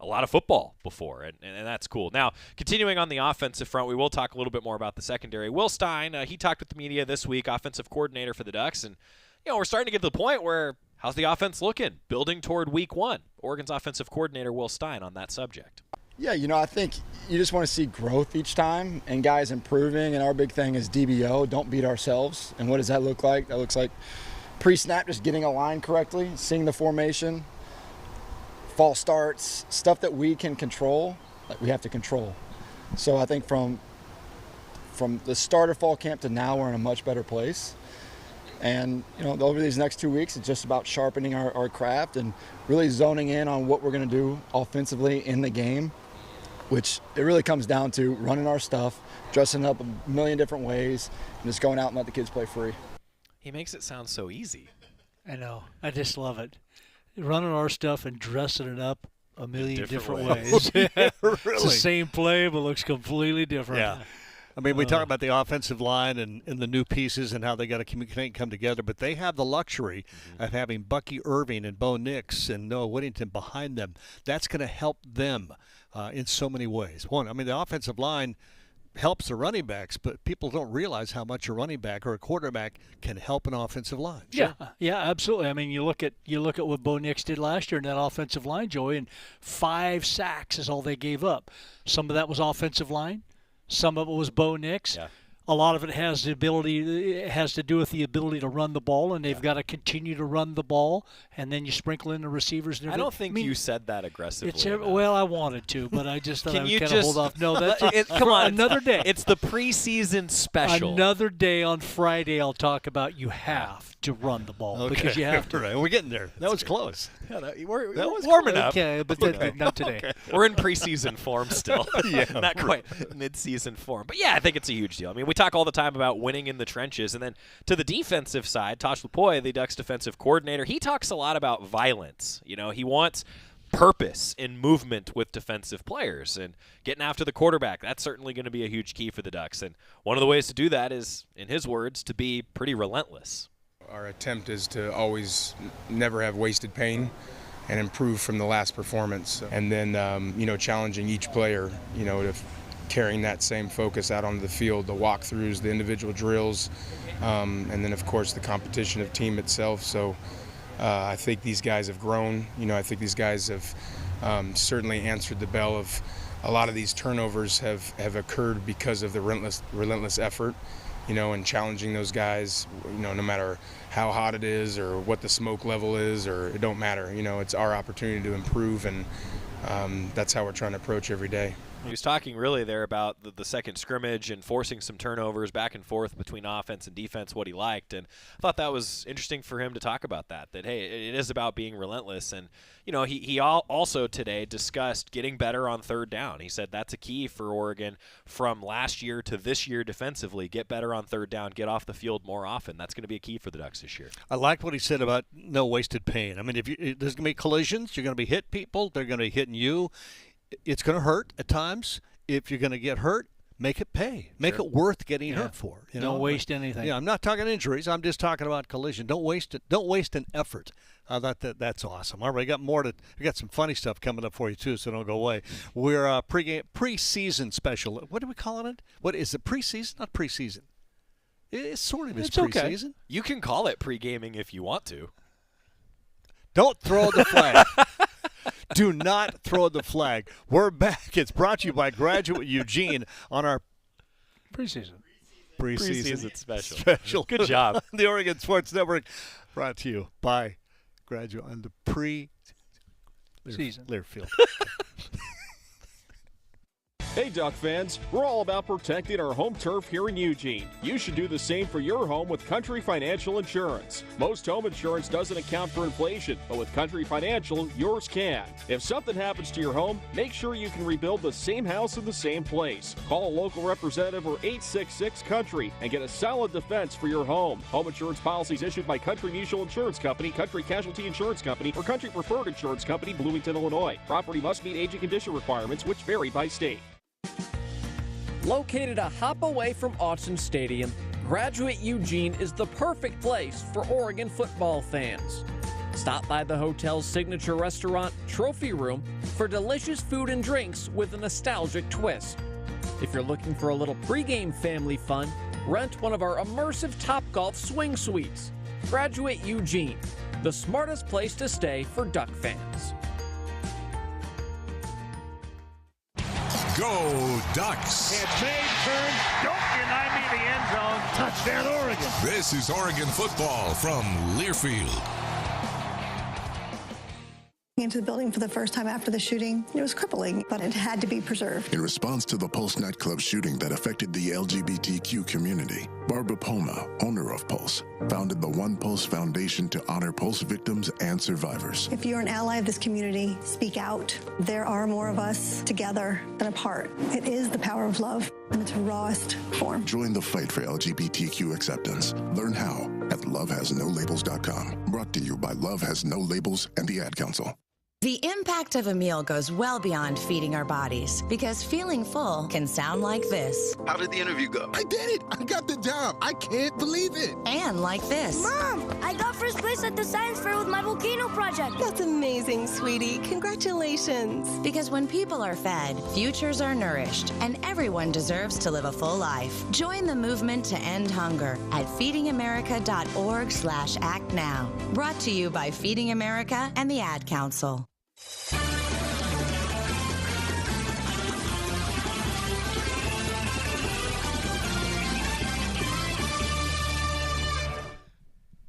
a lot of football before, and that's cool. Now, continuing on the offensive front, we will talk a little bit more about the secondary. Will Stein, he talked with the media this week, offensive coordinator for the Ducks, and we're starting to get to the point where how's the offense looking, building toward week 1? Oregon's offensive coordinator, Will Stein, on that subject. Yeah, I think you just want to see growth each time and guys improving, and our big thing is DBO, don't beat ourselves. And what does that look like? That looks like pre-snap, just getting a line correctly, seeing the formation, false starts, stuff that we can control, that we have to control. So I think from the start of fall camp to now, we're in a much better place. And, over these next 2 weeks, it's just about sharpening our craft and really zoning in on what we're going to do offensively in the game, which it really comes down to running our stuff, dressing up a million different ways, and just going out and let the kids play free. He makes it sound so easy. I know. I just love it. Running our stuff and dressing it up a million different ways. Really? It's the same play, but looks completely different. Yeah. I mean, we talk about the offensive line and the new pieces and how they got to communicate and come together, but they have the luxury of having Bucky Irving and Bo Nix and Noah Whittington behind them. That's going to help them in so many ways. One, I mean, the offensive line, helps the running backs, but people don't realize how much a running back or a quarterback can help an offensive line. Yeah, yeah, absolutely. I mean, you look at what Bo Nix did last year in that offensive line, Joey, and 5 sacks is all they gave up. Some of that was offensive line, some of it was Bo Nix. Yeah. A lot of it has to do with the ability to run the ball, and they've got to continue to run the ball, and then you sprinkle in the receivers. And I don't think you said that aggressively. Well, I wanted to, but I just thought I would kind of hold off. No, come on, another day. It's the preseason special. Another day on Friday, I'll talk about you have to run the ball because you have to. Right. We're getting there. That was close. Yeah, that was warming up. Okay, but not today. Okay. We're in preseason form still. Yeah, not quite mid-season form. But yeah, I think it's a huge deal. I mean, we talk all the time about winning in the trenches, and then to the defensive side, Tosh Lupoi, the Ducks defensive coordinator, he talks a lot about violence. You know, he wants purpose in movement with defensive players and getting after the quarterback. That's certainly going to be a huge key for the Ducks. And one of the ways to do that is, in his words, to be pretty relentless. Our attempt is to always never have wasted pain and improve from the last performance. And then, challenging each player, to carrying that same focus out onto the field, the walkthroughs, the individual drills, and then, of course, the competition of team itself. So I think these guys have grown. I think these guys have certainly answered the bell of a lot of these turnovers have occurred because of the relentless effort. And challenging those guys, no matter how hot it is or what the smoke level is, or it don't matter. It's our opportunity to improve, and that's how we're trying to approach every day. He was talking really there about the second scrimmage and forcing some turnovers back and forth between offense and defense, what he liked. And I thought that was interesting for him to talk about that, hey, it is about being relentless. And, he also today discussed getting better on third down. He said that's a key for Oregon from last year to this year defensively. Get better on third down, get off the field more often. That's going to be a key for the Ducks this year. I liked what he said about no wasted pain. I mean, there's going to be collisions. You're going to be hit people. They're going to be hitting you. It's going to hurt at times. If you're going to get hurt, make it pay. Make it worth getting hurt for. Don't waste anything. Yeah, I'm not talking injuries. I'm just talking about collision. Don't waste it. Don't waste an effort. I thought that's awesome. All right, we got some funny stuff coming up for you too, so don't go away. We're preseason special. What are we calling it? What is it? Preseason? Not preseason. It's sort of preseason. Okay. You can call it pre-gaming if you want to. Don't throw the flag. Do not throw the flag. We're back. It's brought to you by Graduate Eugene on our preseason special. Good job. The Oregon Sports Network, brought to you by Graduate on the season Learfield. Hey, Duck fans, we're all about protecting our home turf here in Eugene. You should do the same for your home with Country Financial Insurance. Most home insurance doesn't account for inflation, but with Country Financial, yours can. If something happens to your home, make sure you can rebuild the same house in the same place. Call a local representative or 866-COUNTRY and get a solid defense for your home. Home insurance policies issued by Country Mutual Insurance Company, Country Casualty Insurance Company, or Country Preferred Insurance Company, Bloomington, Illinois. Property must meet age and condition requirements, which vary by state. Located a hop away from Autzen Stadium, Graduate Eugene is the perfect place for Oregon football fans. Stop by the hotel's signature restaurant, Trophy Room, for delicious food and drinks with a nostalgic twist. If you're looking for a little pregame family fun, rent one of our immersive Topgolf swing suites. Graduate Eugene, the smartest place to stay for Duck fans. Go Ducks! It's made, turned, don't deny me the end zone. Touchdown, Oregon. This is Oregon football from Learfield. Into the building for the first time after the shooting. It was crippling, but it had to be preserved. In response to the Pulse nightclub shooting that affected the LGBTQ community, Barbara Poma, owner of Pulse, founded the One Pulse Foundation to honor Pulse victims and survivors. If you're an ally of this community, speak out. There are more of us together than apart. It is the power of love in its rawest form. Join the fight for LGBTQ acceptance. Learn how at lovehasnolabels.com. Brought to you by Love Has No Labels and the Ad Council. The impact of a meal goes well beyond feeding our bodies, because feeling full can sound like this. How did the interview go? I did it! I got the job! I can't believe it! And like this. Mom, I got first place at the science fair with my volcano project. That's amazing, sweetie. Congratulations. Because when people are fed, futures are nourished, and everyone deserves to live a full life. Join the movement to end hunger at feedingamerica.org/act now. Brought to you by Feeding America and the Ad Council.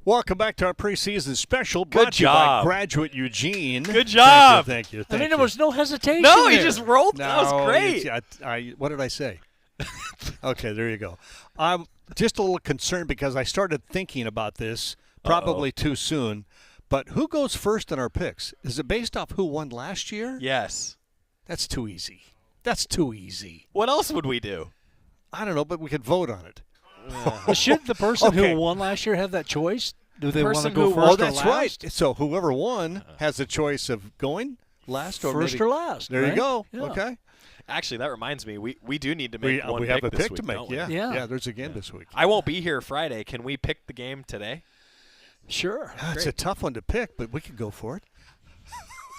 Welcome back to our preseason special, brought to you by Graduate Eugene. Good job. Thank you. I mean, there was no hesitation. No, he there. just rolled. No, That was great. What did I say? Okay, there you go. I'm just a little concerned because I started thinking about this probably too soon. But who goes first in our picks? Is it based off who won last year? Yes. That's too easy. That's too easy. What else would we do? I don't know, but we could vote on it. Well, should the person who won last year have that choice? Do they want to go first or last? That's right. So whoever won has the choice of going last or first maybe, or last. There right? you go. Yeah. Okay. Actually, that reminds me. We do need to make one we pick have a this pick week, to make. don't we? Yeah. There's a game this week. I won't be here Friday. Can we pick the game today? Sure. It's a tough one to pick, but we could go for it.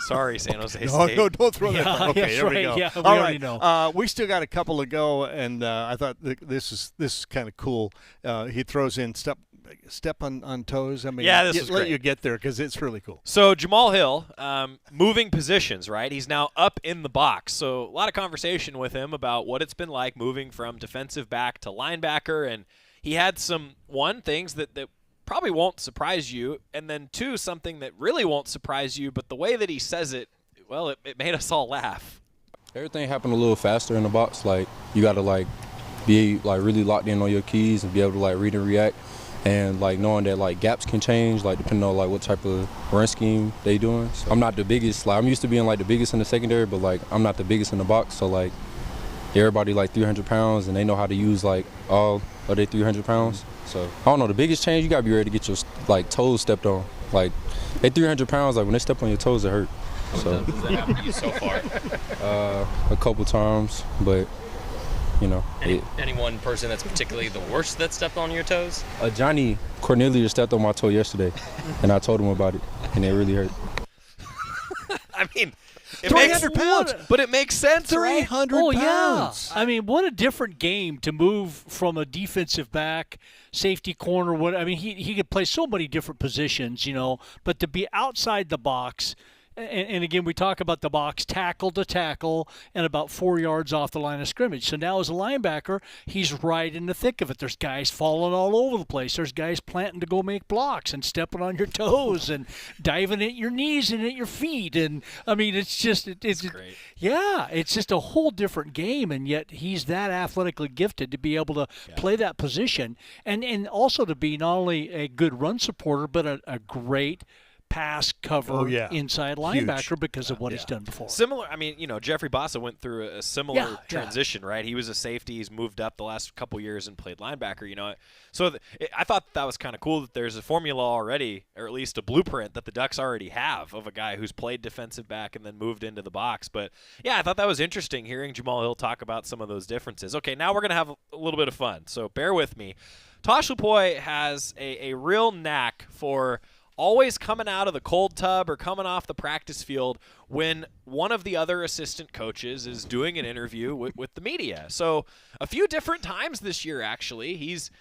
Sorry, San Jose No, State. no, don't throw that. Okay, that's here we right. go. Yeah, we All already right, know. we still got a couple to go, and I thought this is kind of cool. He throws in step on toes. I mean, Yeah, this was let great. you get there because it's really cool. So Jamal Hill, moving positions, right? He's now up in the box. So a lot of conversation with him about what it's been like moving from defensive back to linebacker, and he had some things that probably won't surprise you, and then two, something that really won't surprise you, but the way that he says it, well, it made us all laugh. Everything happened a little faster in the box. Like, you got to, like, be, like, really locked in on your keys and be able to, like, read and react. And, like, knowing that, like, gaps can change, like, depending on, like, what type of run scheme they doing. So I'm not the biggest. Like, I'm used to being, like, the biggest in the secondary, but, like, I'm not the biggest in the box. So, like, everybody, like, 300 pounds, and they know how to use, like, all of their 300 pounds. So, I don't know, the biggest change, you got to be ready to get your, like, toes stepped on. Like, they 300 pounds, like, when they step on your toes, it hurt. So, Does that happen to you so far? A couple times, but, you know. Any one person that's particularly the worst that stepped on your toes? Johnny Cornelius stepped on my toe yesterday, and I told him about it, and it really hurt. I mean, it 300 pounds, but it makes sense, right? 300 Oh, pounds. yeah. I mean, what a different game to move from a defensive back, safety corner. I mean, he could play so many different positions, you know, but to be outside the box. And again, we talk about the box tackle to tackle and about 4 yards off the line of scrimmage. So now as a linebacker, he's right in the thick of it. There's guys falling all over the place. There's guys planting to go make blocks and stepping on your toes and diving at your knees and at your feet. And, I mean, it's just it's great. Yeah, it's just a whole different game, and yet he's that athletically gifted to be able to play that position and also to be not only a good run supporter but a great pass cover inside linebacker because of what he's done before. Similar, I mean, you know, Jeffrey Bassa went through a similar transition, right? He was a safety. He's moved up the last couple years and played linebacker, you know. So I thought that was kind of cool that there's a formula already, or at least a blueprint that the Ducks already have of a guy who's played defensive back and then moved into the box. But, yeah, I thought that was interesting hearing Jamal Hill talk about some of those differences. Okay, now we're going to have a little bit of fun, so bear with me. Tosh Lupoi has a real knack for always coming out of the cold tub or coming off the practice field when one of the other assistant coaches is doing an interview with the media. So a few different times this year, actually, he's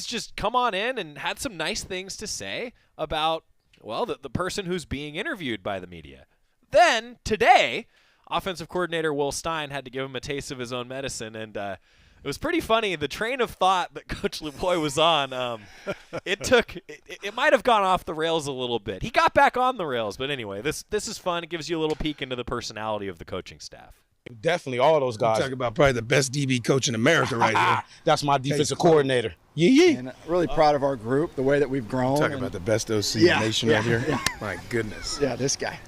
just come on in and had some nice things to say about, well, the person who's being interviewed by the media. Then today, offensive coordinator Will Stein had to give him a taste of his own medicine, and it was pretty funny. The train of thought that Coach Lupoi was on, it might have gone off the rails a little bit. He got back on the rails, but anyway, this is fun. It gives you a little peek into the personality of the coaching staff. Definitely, all those guys. Talk about probably the best DB coach in America right here. That's my defensive coordinator. And really proud of our group, the way that we've grown. Talking about the best OC in the nation right here. Yeah. My goodness. Yeah, this guy.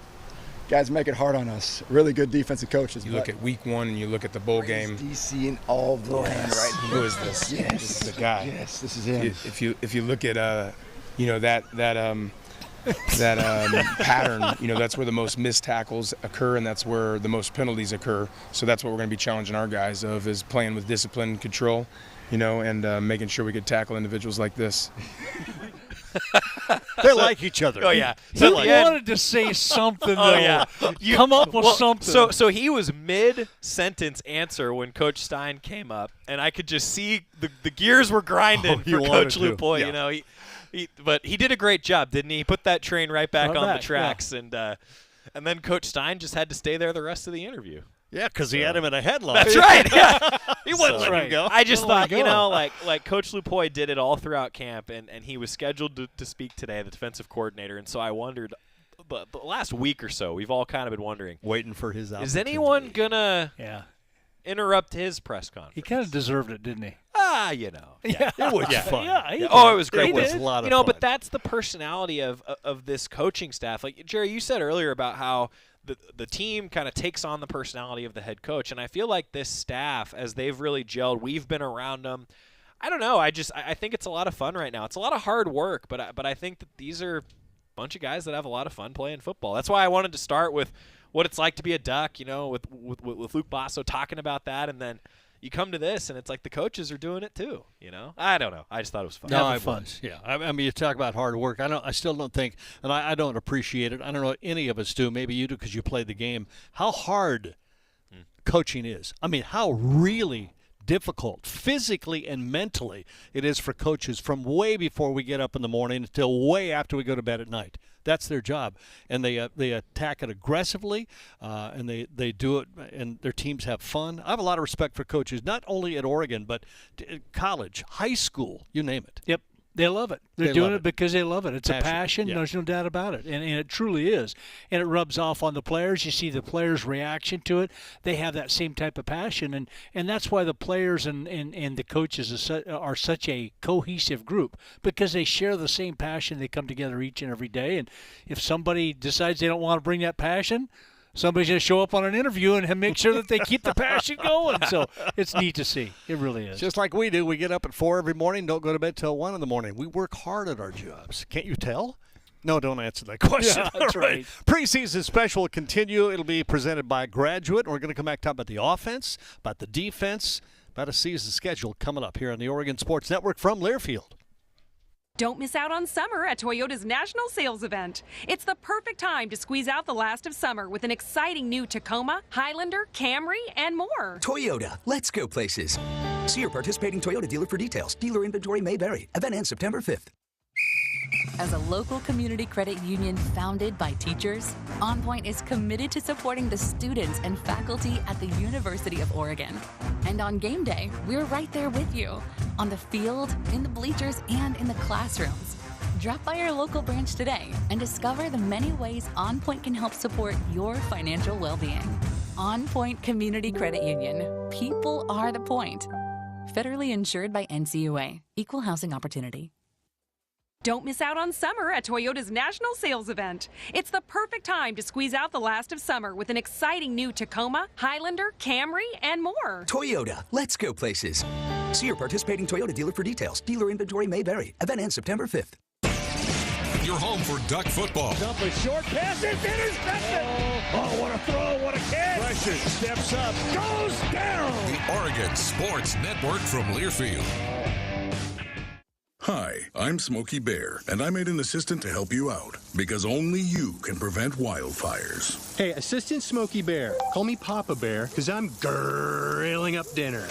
Guys make it hard on us. Really good defensive coaches. You look at week one and you look at the bowl game. DC in all the land right here. Who is this? Yes. This is the guy. Yes, this is him. If you look at you know that pattern, you know, that's where the most missed tackles occur and that's where the most penalties occur. So that's what we're going to be challenging our guys of, is playing with discipline and control, you know, and making sure we could tackle individuals like this. They like each other. Oh, yeah. He wanted to say something, though. Oh, yeah. Come up with something. So he was mid-sentence answer when Coach Stein came up, and I could just see the gears were grinding for Coach Lupoi. Yeah. You know, but he did a great job, didn't he? He put that train right back on the tracks, and then Coach Stein just had to stay there the rest of the interview. Yeah, because he had him in a headlock. That's right. Yeah. He wouldn't let him go. I just thought, like Coach Lupoi did it all throughout camp, and he was scheduled to speak today, the defensive coordinator, and so I wondered, but the last week or so, we've all kind of been wondering. Waiting for his opportunity. Is anyone going to interrupt his press conference? He kind of deserved it, didn't he? You know. Yeah. It was fun. Yeah, it was great. It was a lot of fun. fun. But that's the personality of this coaching staff. Like, Jerry, you said earlier about how the team kind of takes on the personality of the head coach, and I feel like this staff, as they've really gelled, we've been around them. I don't know. I think it's a lot of fun right now. It's a lot of hard work, but I think that these are a bunch of guys that have a lot of fun playing football. That's why I wanted to start with what it's like to be a Duck, you know, with Luke Basso talking about that, and then you come to this, and it's like the coaches are doing it too. You know, I don't know. I just thought it was fun. No, it was. Yeah, I mean, you talk about hard work. I still don't think, and I don't appreciate it. I don't know if any of us do. Maybe you do because you played the game. How hard coaching is. I mean, how really difficult physically and mentally it is for coaches from way before we get up in the morning until way after we go to bed at night. That's their job, and they attack it aggressively, and they do it, and their teams have fun. I have a lot of respect for coaches, not only at Oregon, but college, high school, you name it. Yep. They love it. They're doing it because they love it. It's a passion. Yeah. There's no doubt about it. And it truly is. And it rubs off on the players. You see the players' reaction to it. They have that same type of passion. And that's why the players and the coaches are such a cohesive group, because they share the same passion. They come together each and every day. And if somebody decides they don't want to bring that passion, somebody's going to show up on an interview and make sure that they keep the passion going. So it's neat to see. It really is. Just like we do. We get up at 4 every morning, don't go to bed till 1 in the morning. We work hard at our jobs. Can't you tell? No, don't answer that question. Yeah, that's right. Preseason special will continue. It'll be presented by Graduate. We're going to come back talk about the offense, about the defense, about a season schedule coming up here on the Oregon Sports Network from Learfield. Don't miss out on summer at Toyota's National Sales Event. It's the perfect time to squeeze out the last of summer with an exciting new Tacoma, Highlander, Camry, and more. Toyota, let's go places. See your participating Toyota dealer for details. Dealer inventory may vary. Event ends September 5th. As a local community credit union founded by teachers, OnPoint is committed to supporting the students and faculty at the University of Oregon. And on game day, we're right there with you, on the field, in the bleachers, and in the classrooms. Drop by our local branch today and discover the many ways OnPoint can help support your financial well-being. OnPoint Community Credit Union. People are the point. Federally insured by NCUA. Equal housing opportunity. Don't miss out on summer at Toyota's National Sales Event. It's the perfect time to squeeze out the last of summer with an exciting new Tacoma, Highlander, Camry, and more. Toyota, let's go places. See your participating Toyota dealer for details. Dealer inventory may vary. Event ends September 5th. Your home for Duck football. Dump a short pass, it's intercepted. Oh, what a throw, what a catch. Pressure, steps up, goes down. The Oregon Sports Network from Learfield. Hi, I'm Smokey Bear, and I made an assistant to help you out, because only you can prevent wildfires. Hey, Assistant Smokey Bear, call me Papa Bear, because I'm grilling up dinner.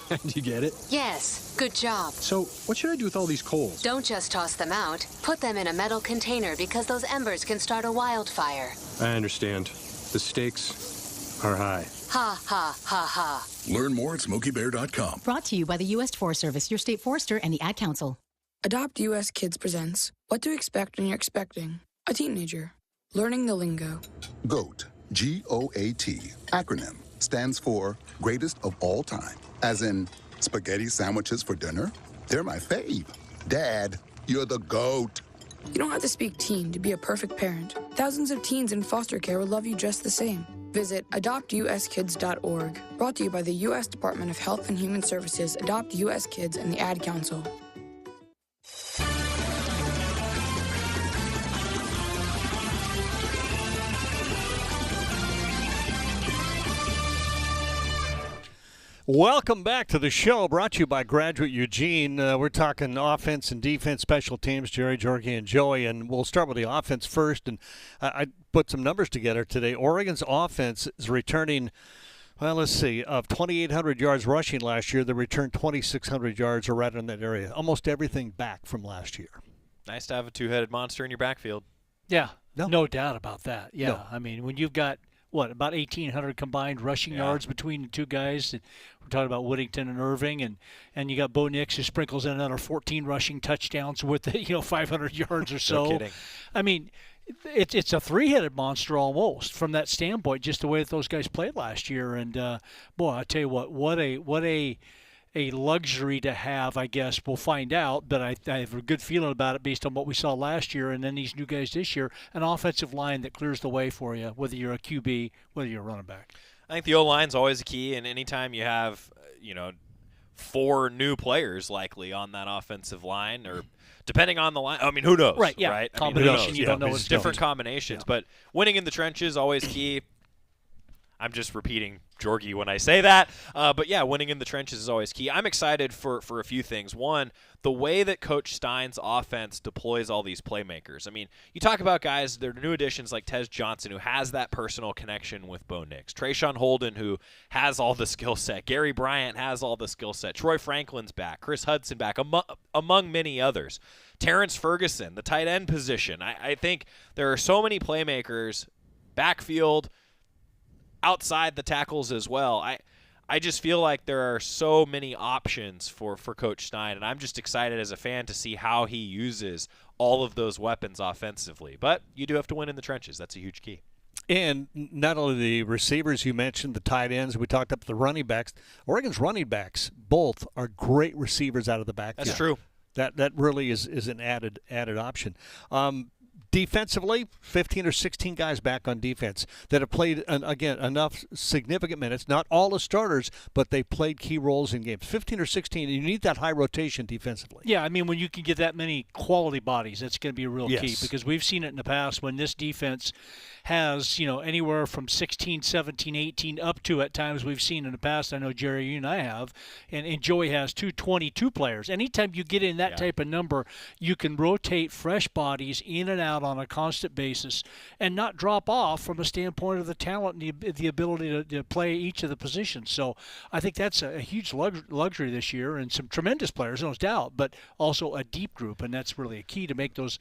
Do you get it? Yes, good job. So, what should I do with all these coals? Don't just toss them out. Put them in a metal container, because those embers can start a wildfire. I understand. The stakes are high. Ha, ha, ha, ha. Learn more at SmokeyBear.com. Brought to you by the U.S. Forest Service, your state forester, and the Ad Council. Adopt US Kids presents What to Expect When You're Expecting a Teenager. Learning the lingo. GOAT, G-O-A-T, acronym, stands for Greatest of All Time. As in, spaghetti sandwiches for dinner? They're my fave. Dad, you're the GOAT. You don't have to speak teen to be a perfect parent. Thousands of teens in foster care will love you just the same. Visit adoptuskids.org. Brought to you by the U.S. Department of Health and Human Services, Adopt U.S. Kids, and the Ad Council. Welcome back to the show, brought to you by Graduate Eugene. We're talking offense and defense, special teams, Jerry, Jorgie, and Joey, and we'll start with the offense first. And I put some numbers together today. Oregon's offense is returning, well, let's see, of 2,800 yards rushing last year, they returned 2,600 yards or right in that area. Almost everything back from last year. Nice to have a two-headed monster in your backfield. Yeah, no doubt about that. Yeah, No. I mean, when you've got, about 1,800 combined rushing yards between the two guys. We're talking about Whittington and Irving, and you got Bo Nix who sprinkles in another 14 rushing touchdowns with 500 yards or so. No kidding. I mean, it's a three-headed monster almost from that standpoint, just the way that those guys played last year. And boy, I tell you what a luxury to have, I guess. We'll find out, but I have a good feeling about it based on what we saw last year and then these new guys this year, an offensive line that clears the way for you, whether you're a QB, whether you're a running back. I think the O-line's always a key, and anytime you have, 4 new players likely on that offensive line, or depending on the line, I mean, who knows? Right, yeah. Right? Combination, you don't know what's different combinations, but winning in the trenches always key. I'm just repeating Jorgie when I say that. But, yeah, winning in the trenches is always key. I'm excited for a few things. One, the way that Coach Stein's offense deploys all these playmakers. I mean, you talk about guys, there are new additions like Tez Johnson, who has that personal connection with Bo Nix. Trayshawn Holden, who has all the skill set. Gary Bryant has all the skill set. Troy Franklin's back. Chris Hudson back, among many others. Terrence Ferguson, the tight end position. I think there are so many playmakers, backfield, outside the tackles as well. I just feel like there are so many options for Coach Stein, and I'm just excited as a fan to see how he uses all of those weapons offensively. But you do have to win in the trenches. That's a huge key. And not only the receivers you mentioned, the tight ends, we talked up the running backs. Oregon's running backs, both are great receivers out of the backfield. That's true. That really is an added option. Defensively, 15 or 16 guys back on defense that have played, again, enough significant minutes. Not all the starters, but they played key roles in games. 15 or 16, you need that high rotation defensively. Yeah, I mean, when you can get that many quality bodies, that's going to be a real key, because we've seen it in the past when this defense has, anywhere from 16, 17, 18 up to, at times we've seen in the past, I know Jerry, you and I have, and Joey has 22 players. Anytime you get in that type of number, you can rotate fresh bodies in and out on a constant basis and not drop off from a standpoint of the talent and the ability to play each of the positions. So I think that's a huge luxury this year, and some tremendous players, no doubt, but also a deep group, and that's really a key to make those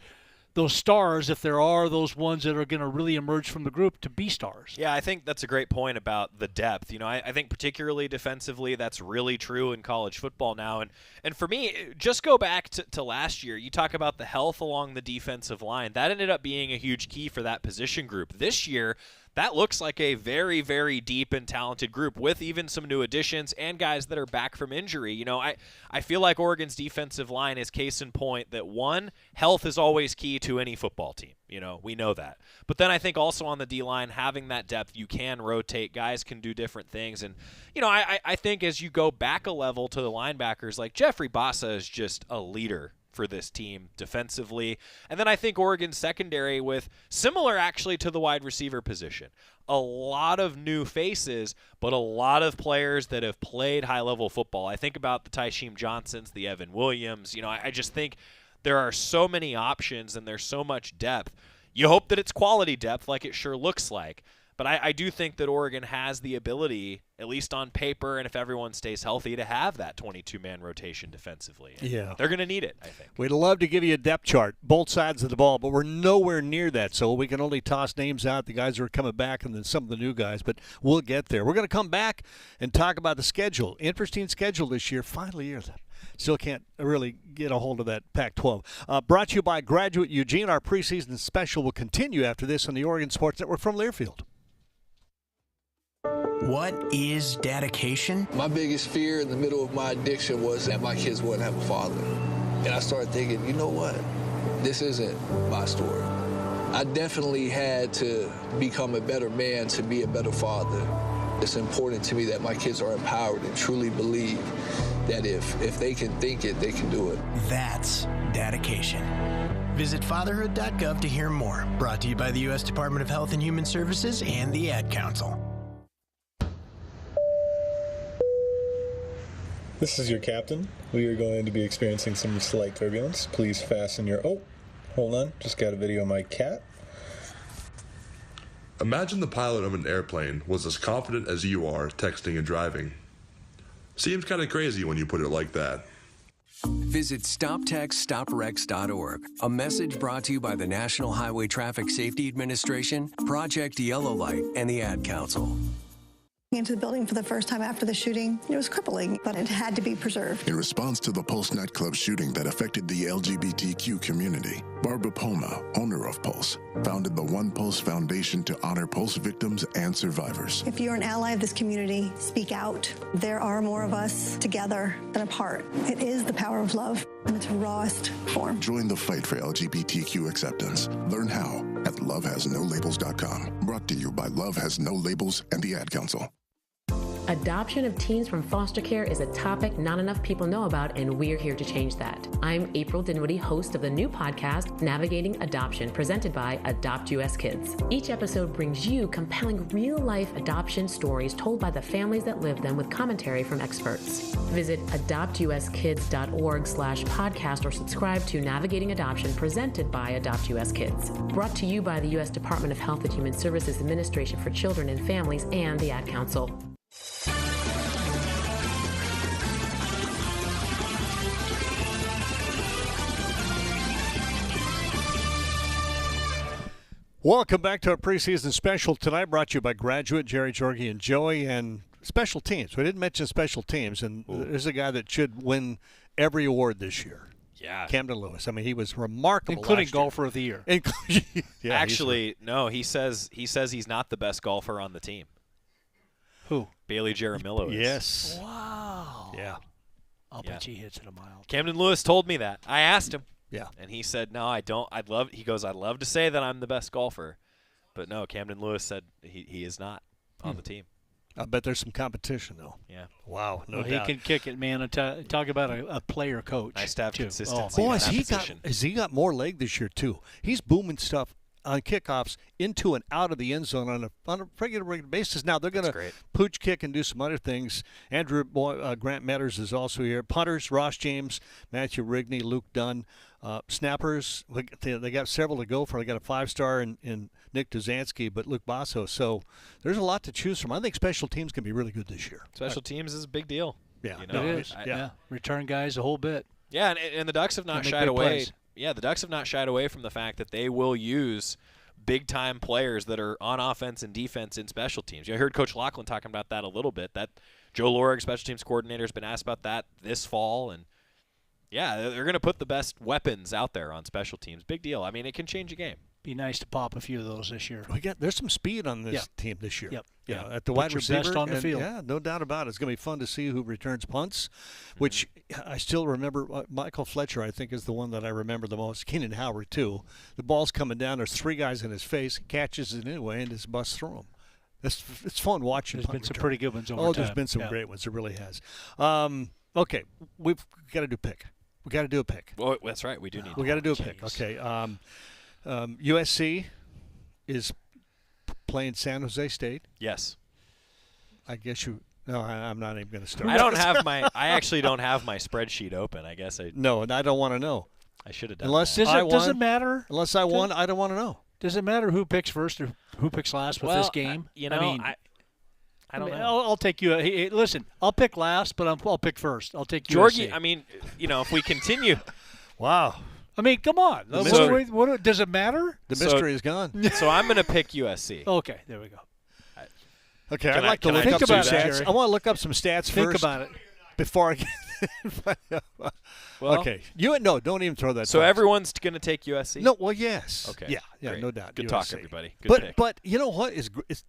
stars, if there are those ones that are going to really emerge from the group, to be stars. Yeah, I think that's a great point about the depth. I think particularly defensively, that's really true in college football now. And for me, just go back to last year. You talk about the health along the defensive line. That ended up being a huge key for that position group. This year, that looks like a very, very deep and talented group with even some new additions and guys that are back from injury. I feel like Oregon's defensive line is case in point that, one, health is always key to any football team. We know that. But then I think also on the D-line, having that depth, you can rotate. Guys can do different things. And, I think as you go back a level to the linebackers, like Jeffrey Bassa is just a leader for this team defensively. And then I think Oregon's secondary, with similar actually to the wide receiver position. A lot of new faces, but a lot of players that have played high-level football. I think about the Tysheem Johnsons, the Evan Williams. I just think there are so many options and there's so much depth. You hope that it's quality depth, like it sure looks like. But I do think that Oregon has the ability, at least on paper, and if everyone stays healthy, to have that 22-man rotation defensively. And they're going to need it, I think. We'd love to give you a depth chart, both sides of the ball, but we're nowhere near that, so we can only toss names out, the guys who are coming back and then some of the new guys, but we'll get there. We're going to come back and talk about the schedule. Interesting schedule this year. Final year. Still can't really get a hold of that Pac-12. Brought to you by Graduate Eugene. Our preseason special will continue after this on the Oregon Sports Network from Learfield. What is dedication? My biggest fear in the middle of my addiction was that my kids wouldn't have a father. And I started thinking, you know what? This isn't my story. I definitely had to become a better man to be a better father. It's important to me that my kids are empowered and truly believe that if they can think it, they can do it. That's dedication. Visit fatherhood.gov to hear more. Brought to you by the U.S. Department of Health and Human Services and the Ad Council. This is your captain. We are going to be experiencing some slight turbulence. Please fasten your... Oh, hold on. Just got a video of my cat. Imagine the pilot of an airplane was as confident as you are texting and driving. Seems kind of crazy when you put it like that. Visit StopTextStopWrecks.org. A message brought to you by the National Highway Traffic Safety Administration, Project Yellow Light, and the Ad Council. Into the building for the first time after the shooting. It was crippling, but it had to be preserved. In response to the Pulse nightclub shooting that affected the LGBTQ community, Barbara Poma, owner of Pulse, founded the One Pulse Foundation to honor Pulse victims and survivors. If you're an ally of this community, speak out. There are more of us together than apart. It is the power of love in its rawest form. Join the fight for LGBTQ acceptance. Learn how at lovehasnolabels.com. Brought to you by Love Has No Labels and the Ad Council. Adoption of teens from foster care is a topic not enough people know about, and we're here to change that. I'm April Dinwiddie, host of the new podcast, Navigating Adoption, presented by Adopt US Kids. Each episode brings you compelling real-life adoption stories told by the families that live them with commentary from experts. Visit adoptuskids.org/podcast or subscribe to Navigating Adoption, presented by Adopt US Kids. Brought to you by the U.S. Department of Health and Human Services Administration for Children and Families and the Ad Council. Welcome back to our preseason special tonight, brought to you by Graduate, Jerry, Jorgie, and Joey, and special teams. We didn't mention special teams, and there's a guy that should win every award this year. Yeah. Camden Lewis. I mean, he was remarkable, including golfer of the year. Yeah, actually, no, he says he's not the best golfer on the team. Who? Bailey Jaramillo is. Yes. Wow. Yeah. I'll bet he hits it a mile. Camden Lewis told me that. I asked him. Yeah. And he said, no, I don't. I'd love to say that I'm the best golfer. But no, Camden Lewis said he is not on the team. I bet there's some competition, though. Yeah. Wow. No doubt. He can kick it, man. Talk about a player coach. Nice to have too. consistency. Boy, has he got more leg this year, too. He's booming stuff on kickoffs into and out of the end zone on a regular basis. Now, they're going to pooch kick and do some other things. Andrew Grant Metters is also here. Punters, Ross James, Matthew Rigney, Luke Dunn. Snappers, they got several to go for. They got a 5-star in Nick Duzansky, but Luke Basso. So there's a lot to choose from. I think special teams can be really good this year. Special teams is a big deal. Yeah, you know? It is. Yeah. Return guys a whole bit. Yeah, and the Ducks have not shied away. Plays. Yeah, the Ducks have not shied away from the fact that they will use big-time players that are on offense and defense in special teams. I heard Coach Laughlin talking about that a little bit. That Joe Lorig, special teams coordinator, has been asked about that this fall, and yeah, they're going to put the best weapons out there on special teams. Big deal. I mean, it can change a game. Be nice to pop a few of those this year. There's some speed on this team this year. Yep. Yeah, at the wide receiver. Best on the field. Yeah, no doubt about it. It's going to be fun to see who returns punts, which I still remember. Michael Fletcher, I think, is the one that I remember the most. Keenan Howard, too. The ball's coming down. There's 3 guys in his face. He catches it anyway and just busts through him. It's fun watching. There's been some pretty good ones over time. there's been some great ones. It really has. Okay, we've got to do pick. We got to do a pick. Well, that's right. We do need. We got to do a pick. Okay. USC is playing San Jose State. Yes. I guess you. No, I'm not even going to start. I actually don't have my spreadsheet open. I guess I. No, and I don't want to know. I should have done. Unless that. Does it matter? Unless I won, I don't want to know. Does it matter who picks first or who picks last with this game? I don't know. I'll take you. Hey, listen, I'll pick last, but I'll pick first. I'll take Jorgie. USC. I mean, if we continue. Wow. I mean, come on. What does it matter? The mystery is gone. So I'm going to pick USC. Okay, there we go. Okay, I'd like to look up some stats. I want to look up some stats first. Think about it. Before I get okay. Don't even throw that. So everyone's going to take USC? No, well, yes. Okay. Yeah, great. no doubt. Good USC. talk, everybody. Good pick. But you know what?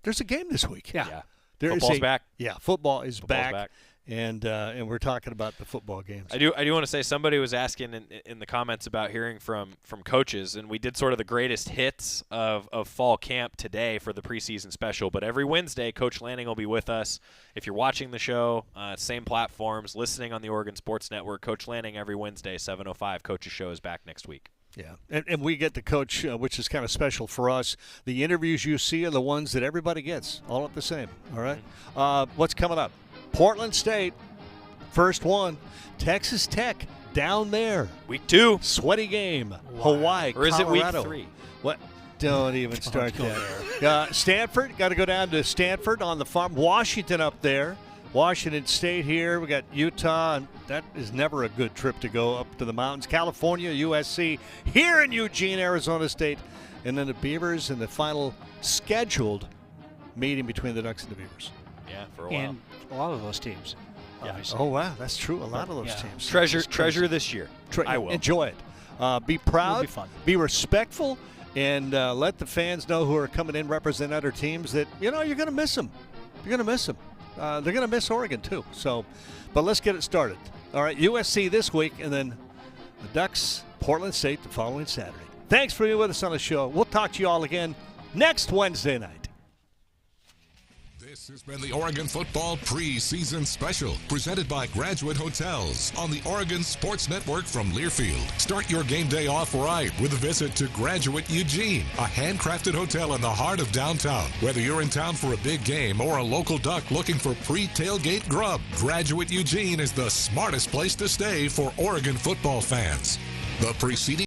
There's a game this week. Yeah. Football's back. Yeah, football is back. And we're talking about the football games. I do want to say somebody was asking in the comments about hearing from coaches, and we did sort of the greatest hits of fall camp today for the preseason special. But every Wednesday, Coach Lanning will be with us. If you're watching the show, same platforms, listening on the Oregon Sports Network, Coach Lanning every Wednesday, 7:05. Coach's show is back next week. Yeah, and we get to coach, which is kind of special for us. The interviews you see are the ones that everybody gets, all at the same. All right? What's coming up? Portland State First one, Texas Tech down there. Week 2. Sweaty game. Wow. Hawaii, or is Colorado. it week 3? What? Don't even start that. Stanford, got to go down to Stanford on the farm. Washington up there. Washington State here. We got Utah, and that is never a good trip to go up to the mountains. California, USC, here in Eugene, Arizona State. And then the Beavers in the final scheduled meeting between the Ducks and the Beavers. Yeah, for a while. And a lot of those teams. Yeah. Oh, wow, that's true. A lot of those teams. Treasure this year. I will. Enjoy it. Be proud. It'll be fun. Be respectful. And let the fans know who are coming in represent other teams that, you're going to miss them. You're going to miss them. They're going to miss Oregon, too. So, but let's get it started. All right, USC this week, and then the Ducks, Portland State the following Saturday. Thanks for being with us on the show. We'll talk to you all again next Wednesday night. This has been the Oregon Football Preseason Special, presented by Graduate Hotels on the Oregon Sports Network from Learfield. Start your game day off right with a visit to Graduate Eugene, a handcrafted hotel in the heart of downtown. Whether you're in town for a big game or a local Duck looking for pre-tailgate grub, Graduate Eugene is the smartest place to stay for Oregon football fans. The preceding